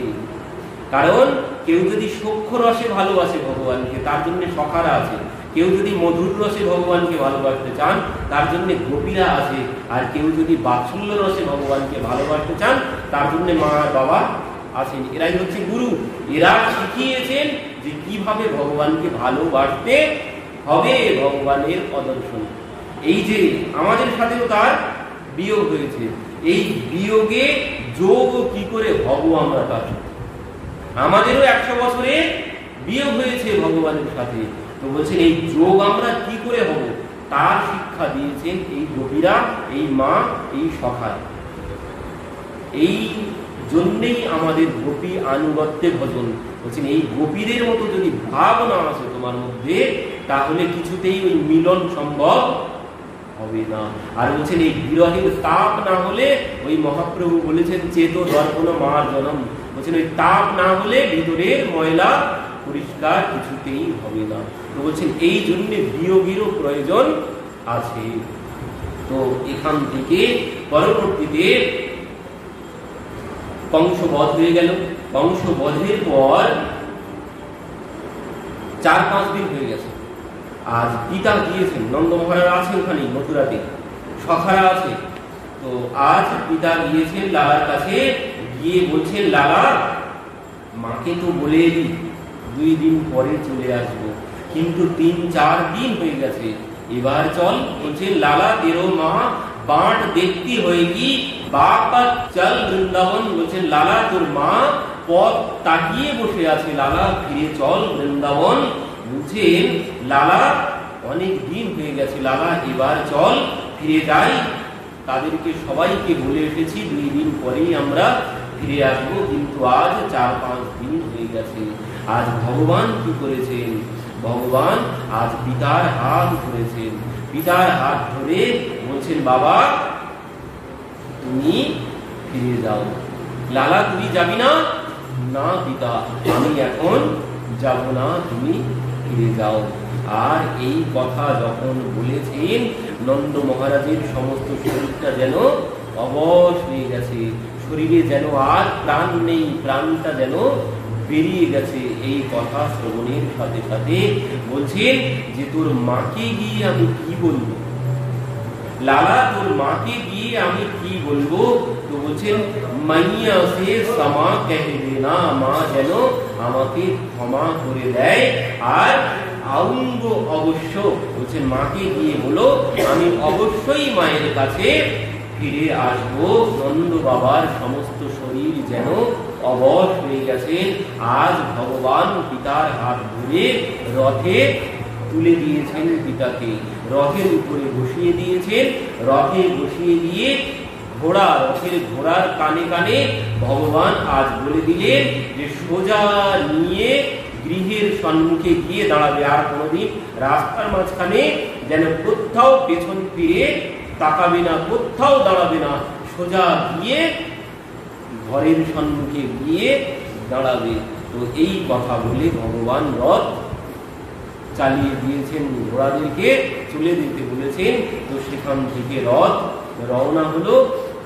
কারণ কেউ যদি সূক্ষ্ম রসে ভালোবাসে ভগবানকে, তার জন্য সখারা আছে। কেউ যদি মধুর রসে ভগবানকে ভালোবাসতে চান, তার জন্য গোপীরা আছে। আর কেউ যদি বাৎসল্য রসে ভগবানকে ভালোবাসতে চান, তার জন্য মা আর বাবা আছেন। এরাই হচ্ছে গুরু। এরা শিখিয়েছেন যে কিভাবে ভগবানকে ভালোবাসতে হবে, ভগবানের প্রদর্শন। এই যে আমাদের সাথেও তার বিয়োগ হয়েছে, এই বিয়োগে যোগ কি করে হব আমরা তার সাথে? আমাদেরও 100 বছরে বিয়োগ হয়েছে ভগবানের সাথে। তো বলছেন এই যোগ আমরা কি করে হব, তার শিক্ষা দিয়েছেন এই গোপীরা, এই মা, এই সখা। এই জন্যেই আমাদের গোপী আনুগত্যে ভজন। বলছেন এই গোপীদের মতো যদি ভাব না আসে তোমার মধ্যে, তাহলে কিছুতেই ওই মিলন সম্ভব হবে না। আর বলছেন এই বিরহের তাপ না হলে, ওই মহাপ্রভু বলেছেন চেতো দর্পণ মার জনম, বলছেন ওই তাপ না হলে ভিতরের ময়লা পরিষ্কার কিছুতেই হবে না। তো বলছেন এই জন্য বিয়োগেরও প্রয়োজন আছে। তো এখান থেকে পরবর্তীতে কংসবধ হয়ে গেল। কংসবধের পর 4-5 দিন হয়ে গেছে। আজ পিতা গিয়েছেন, নন্দ মহারাজ আছেন ওখানে মথুরাতে, সখারা আছে। তো আজ পিতা গিয়েছেন লালার কাছে, গিয়ে বলছেন লালা, মাকে তো বলে এলি 2 দিন পরে চলে আসবো, কিন্তু 3-4 দিন হয়ে গেছে, এবার চল। বলছেন লালা তেরো মা বাঁট দেখতি হয়েগি, বাবা চল বৃন্দাবন। বলছেন লালা তোর মা পথ তাকিয়ে বসে আছে, লালা ফিরে চল বৃন্দাবন। বলছেন লালা অনেক দিন হয়ে গেছে, লালা এবার চল ফিরে যাই। তাদেরকে সবাইকে বলে এসেছি 2 দিন পরেই আমরা ফিরে আসবো, কিন্তু আজ 4-5 দিন হয়ে গেছে। আজ ভগবান কি করেছেন? ভগবান আজ পিতার হাত ধরেছেন, পিতার হাত ধরে বলছেন বাবা তুমি ফিরে যাও। লালা তুমি যাবি না? না পিতা, আমি এখন যাব না, তুমি ফিরে যাও। আর এই কথা যখন বলেছেন, নন্দ মহারাজের সমস্ত শরীরটা যেন অবশ হয়ে গেছে, শরীরে যেন আর প্রাণ নেই, প্রাণটা যেন বেরিয়ে গেছে। এই কথা শ্রবণের সাথে সাথে বলছেন যে তোর মাকে গিয়ে আমি কি বলবো লালা, তোর মাকে গিয়ে আমি কি বলবো? তো বলছেন মাইয়া সে সমা কহে দেনা, মা যেন আমাকে ক্ষমা করে দেয়। আর আউঙ্গ অবশ্য, বলছেন মাকে গিয়ে বলো আমি অবশ্যই মায়ের কাছে ফিরে আসবো। নন্দ বাবার সমস্ত শরীর যেন অবশ হয়ে গেছে। আজ ভগবান পিতার হাত ধরে রথে তুলে দিয়েছেন, পিতাকে রথের উপরে বসিয়ে দিয়েছেন। রথে বসিয়ে দিয়ে রথের ঘোড়ার কানে কানে ভগবান আজ বলে দিলেন যে সোজা নিয়ে গৃহের সম্মুখে গিয়ে দাঁড়াবে। আর কোনোদিন রাস্তার মাঝখানে যেন কোথাও পেছন ফিরে তাকাবে না, কোথাও দাঁড়াবে না, সোজা গিয়ে ঘরের সম্মুখে গিয়ে দাঁড়াবে। তো এই কথা বলে ভগবান রথ চালিয়ে দিয়েছেন, ঘোড়াদেরকে চলে দিতে বলেছেন। তো সেখান থেকে রথ রওনা হলো।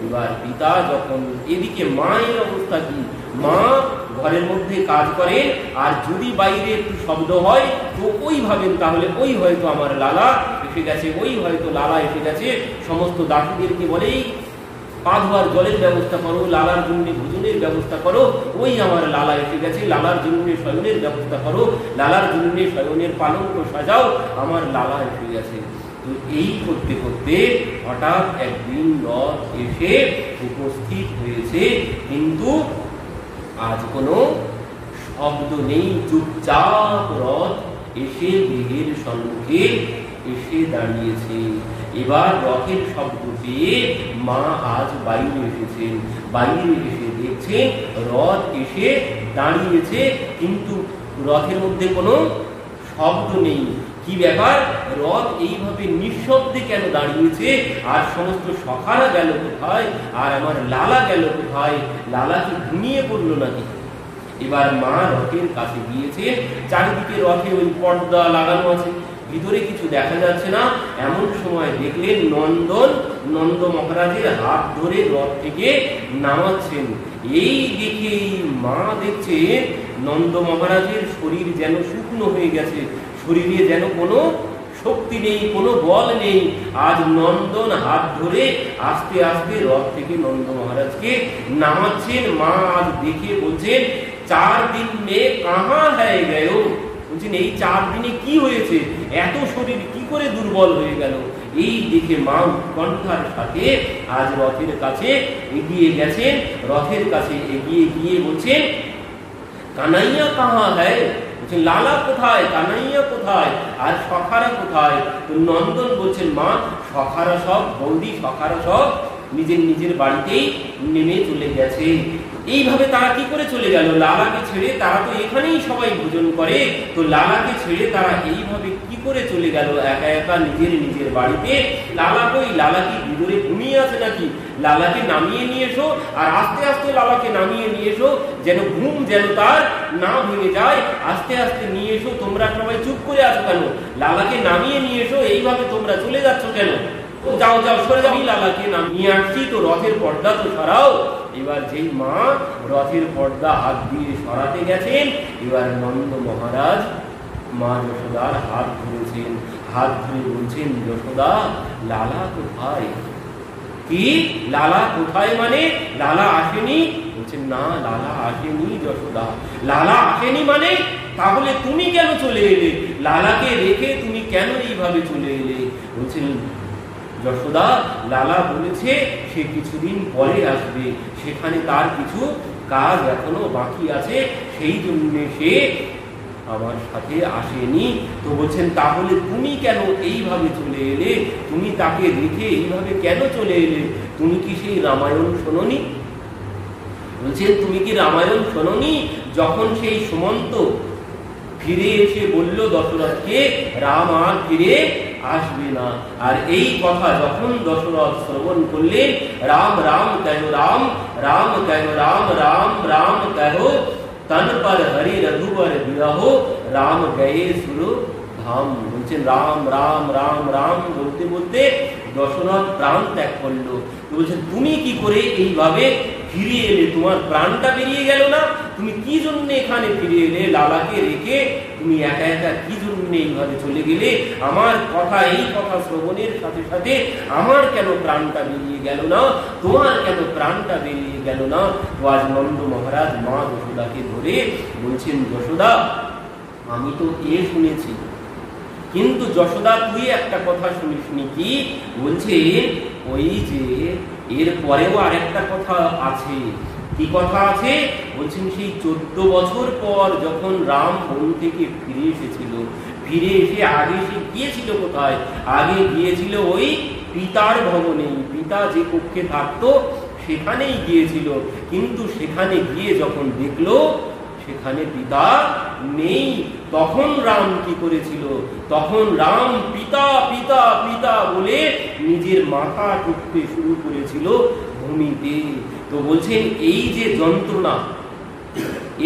এবার পিতা যখন, এদিকে মায়ের অবস্থা কি, মা ঘরের মধ্যে কাজ করেন, আর যদি বাইরে একটু শব্দ হয় তো ওই ভাবেন তাহলে ওই হয়তো আমার লালা এসে গেছে, ওই হয়তো লালা এসে গেছে। সমস্ত দাসীদেরকে বলেই পা ধোয়ার জলের ব্যবস্থা করো, লালার জন্য ভোজনের ব্যবস্থা করো, ওই আমার লালা এসে গেছে, লালার জন্য শয়নের ব্যবস্থা করো, লালার জন্য শয়নের পালঙ্ক সাজাও, আমার লালা এসে গেছে। তো এই করতে করতে হঠাৎ একদিন রথ এসে উপস্থিত হয়েছে, কিন্তু আজ কোনো শব্দ নেই, চুপচাপ রথ এসে গৃহের সম্মুখে এসে দাঁড়িয়েছে। এবার রথের শব্দ পেয়ে মা আজ বাইরে এসেছেন, বাইরে এসে দেখছেন রথ এসে দাঁড়িয়েছে, কিন্তু রথের মধ্যে কোনো শব্দ নেই। কি ব্যাপার, রথ এইভাবে নিঃশব্দে কেন দাঁড়িয়েছে, আর সমস্ত সখারা গেল কোথায়, আর আমার লালা গেল কোথায়, লালা কি ঘুমিয়ে পড়লো নাকি? এবার মা রথের কাছে গিয়েছে, চারিদিকে রথে ওই পর্দা লাগানো আছে, ভিতরে কিছু দেখা যাচ্ছে না। এমন সময় দেখলেন নন্দ মহারাজের হাত ধরে রথ থেকে নামাচ্ছেন। এই দেখে মা দেখছে নন্দ মহারাজের শরীর যেন শুকনো হয়ে গেছে, শরীরে যেন কোনো শক্তি নেই, কোনো বল নেই। আজ নন্দন হাত ধরে আস্তে আস্তে রথ থেকে নন্দ মহারাজকে নামাচ্ছেন। মা আজ দেখে বলছেন, 4 दिन में कहां है गए, বলছেন এই 4 দিনে কি হয়েছে, এত শরীর কি করে দুর্বল হয়ে গেল। এই দেখে মা উৎকণ্ঠার সাথে আজ রথের কাছে এগিয়ে গেছেন। রথের কাছে এগিয়ে গিয়ে বলছেন, কানাইয়া কাহা হ্যায়, বলছেন লালা কোথায়, কানাইয়া কোথায়, আর সখারা কোথায়? তো নন্দন বলছেন, মা সখারা সব, বৌদি সখারা সব নিজের নিজের বাড়িতেই নেমে চলে গেছে। এইভাবে তারা কি করে চলে গেল? লালাকে ছেড়ে, তারা তো এখানেই সবাই ভোজন করে, তো লালাকে ছেড়ে তারা এইভাবে কি করে চলে গেল একা একা নিজের নিজের বাড়িতে? লালা কই, লালা কি ভিতরে ঘুমিয়ে আছে নাকি? লালাকে নামিয়ে নিয়ে এসো, আর আস্তে আস্তে লালাকে নামিয়ে নিয়ে এসো, যেন ঘুম যেন তার না ভেঙে যায়। আস্তে আস্তে নিয়ে এসো। তোমরা সবাই চুপ করে আছো কেন? লালাকে নামিয়ে নিয়ে এসো, এইভাবে তোমরা চলে যাচ্ছ কেন? যাও যাও সরে যাও, লালাকে নামিয়ে আসছি, তো রথের পর্দা তো সরাও। এবার যেই মা রথের পর্দা হাত দিয়ে সরাতে গেছেন, এবার নন্দ মহারাজ মা যশোদার হাত ধরেছেন, হাত ধরে বলছেন, যশোদা লালা কোথায়? কি লালা কোথায় মানে? লালা আসেনি? বলছেন না, লালা আসেনি যশোদা। লালা আসেনি মানে? তাহলে তুমি কেন চলে এলে? লালাকে রেখে তুমি কেন এইভাবে চলে এলে? বলছেন, যশোদা লালা বলেছে সে কিছুদিন পরে আসবে, সেখানে তার কিছু কাজ এখনো বাকি আছে, সেই জন্য সে আমার সাথে আসেনি। তো বলছেন, তাহলে তুমি কেন এইভাবে চলে এলে? তুমি তাকে রেখে এইভাবে কেন চলে এলে? তুমি কি সেই রামায়ণ শোনোনি? বলছেন, তুমি কি রামায়ণ শোনোনি? যখন সেই সুমন্ত ফিরে এসে বলল দশরথকে, রাম আর ফিরে আসবে না, আর এই কথা যখন দশরথ শ্রবণ করলেন, রাম রাম কহ রাম, রাম কহ রাম, রাম রাম কহ, তন পর হরি রঘুবর বিরহ, রাম গয়ে সুর ধাম। বলছেন, রাম রাম রাম রাম বলতে বলতে দশরথ প্রাণ ত্যাগ করলো। বলছেন, তুমি কি করে এইভাবে ফিরে এলে? তোমার প্রাণটা বেরিয়ে গেল না? তুমি কি জন্য এখানে ফিরে এলে? লালাকে রেখে তুমি একা একা কি জন্য এইভাবে চলে গেলে? আমার কথা, এই কথা শ্রবণের সাথে সাথে আমার কেন প্রাণটা বেরিয়ে গেল না? তোমার কেন প্রাণটা বেরিয়ে গেল না? তো আজ নন্দ মহারাজ মা যশোদাকে ধরে বলছেন, যশোদা আমি তো শুনেছি, কিন্তু যশোদা তুই একটা কথা শুনিসনি কি? বলছে, ওই যে এর পরেও আরেকটা কথা আছে। কি কথা আছে? বলছেন, সেই 14 বছর পর যখন রাম বন থেকে ফিরে এসেছিল, ফিরে এসে আগে সে গিয়েছিল কোথায়? আগে গিয়েছিল ওই পিতার ভবনে, পিতা যে কক্ষে থাকতো সেখানেই গিয়েছিল। কিন্তু সেখানে গিয়ে যখন দেখলো সেখানে পিতা নেই, তখন রাম কি করেছিল? তখন রাম পিতা পিতা পিতা বলে নিজের মাথা টুকতে শুরু করেছিল ভূমিতে। তো বলছেন, এই যে যন্ত্রণা,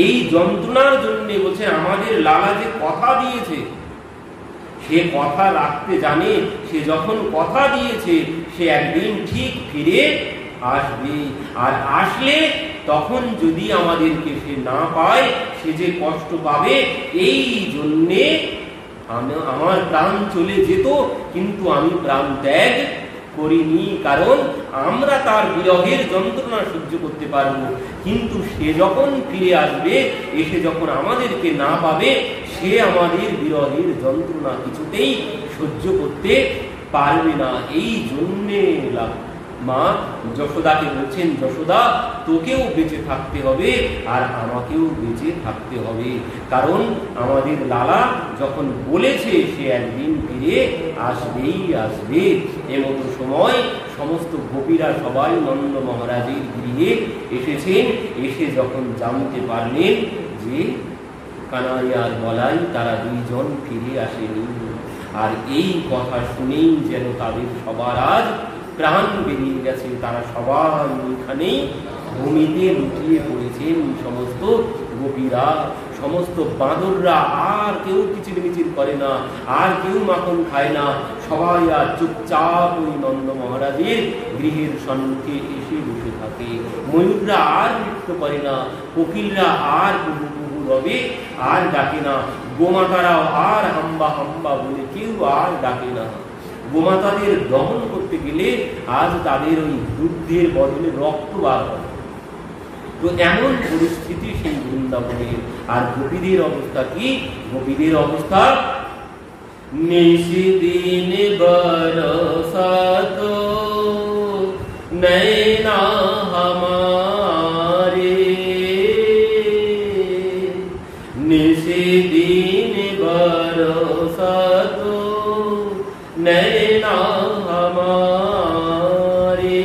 এই যন্ত্রণার জন্য বলছেন আমাদের লালা যে কথা দিয়েছে, সে কথা রাখতে জানে। সে যখন কথা দিয়েছে সে একদিন ঠিক ফিরে আসবে, আর আসলে তখন যদি আমাদেরকে সে না পায়, সে যে কষ্ট পাবে। এই জন্যে আমার প্রাণ চলে যেত, কিন্তু আমি প্রাণ ত্যাগ করিনি, কারণ আমরা তার বিরহের যন্ত্রণা সহ্য করতে পারবো। কিন্তু সে যখন ফিরে আসবে, এসে যখন আমাদেরকে না পাবে, সে আমাদের বিরহের যন্ত্রণা কিছুতেই সহ্য করতে পারবে না। এই জন্যে মা যশোদাকে বলছেন, যশোদা তোকেও বেঁচে থাকতে হবে আর আমাকেও বেঁচে থাকতে হবে, কারণ আমাদের লালা যখন বলেছে সে একদিন ফিরে আসবেই আসবে। এমতো সময় সমস্ত গোপীরা সবাই নন্দ মহারাজের গৃহে এসেছেন। এসে যখন জানতে পারলেন যে কানাইয়ার বলাই তারা 2 জন ফিরে আসেনি, আর এই কথা শুনেই যেন তাদের সবার আজ প্রাণ বেরিয়ে গেছে। তারা সবাই ওইখানেই ভূমিতে লুটিয়ে পড়েছেন। সমস্ত গোপীরা, সমস্ত বাঁদররা, আর কেউ কিচিরমিচির করে না, আর কেউ মাখন খায় না। সবাই আর চুপচাপ ওই নন্দ মহারাজের গৃহের সম্মুখে এসে বসে থাকে। ময়ূররা আর নৃত্য করে না, কোকিলরা আর কুহু কুহু রবে আর ডাকে না, গোমাতারাও আর হাম্বা হাম্বা বলে কেউ আর ডাকে না। গোমাতাদের দমন করতে গেলে আজ তাদের ওই দুধের বদলে রক্ত বার হয়। তো এমন পরিস্থিতি সেই বৃন্দাবনের। আর গোপীদের অবস্থা কি? গোপীদের অবস্থা নিশিদিন বরসাত নয়না হামারে, নিশিদিন বরসাত नैना हमारे,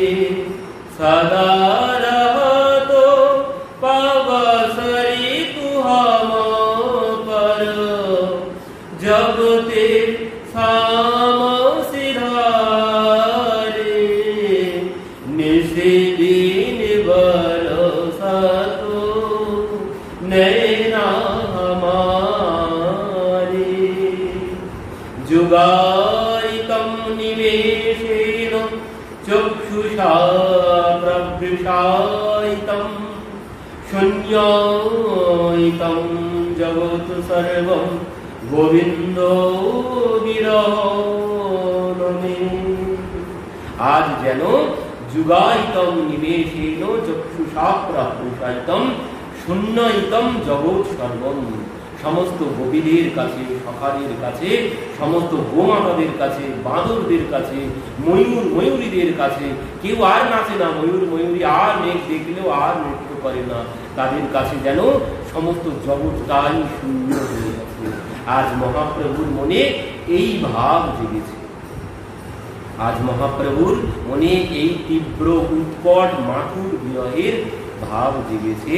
सदा रहतो पवसरी तू हम पर, जब ते साम सिधारे, निशिदिन बरसतो नैना हमारे, जुगा निवेशेन चक्षुषा प्रवृषायितं शून्यायितं जगत् सर्वं गोविंदो विरहणे। आज যেন যুগায়িতম নিবেশেন চক্ষুষা প্রবৃষায়িতম শূন্যায়িতম জগৎ সর্বম। সমস্ত গোপীদের কাছে, সখাদের কাছে, সমস্ত গোমাতাদের কাছে, বাঁদরদের কাছে, ময়ূর ময়ূরীদের কাছে কেউ আর নাচে না। ময়ূর ময়ূরী আর মেঘ দেখলেও আর নৃত্য করে না। তাদের কাছে যেন সমস্ত জগৎটাই শূন্য হয়ে গেছে। আজ মহাপ্রভুর মনে এই ভাব জেগেছে। আজ মহাপ্রভুর মনে এই তীব্র উৎকট মাথুর বিরহের ভাব জেগেছে।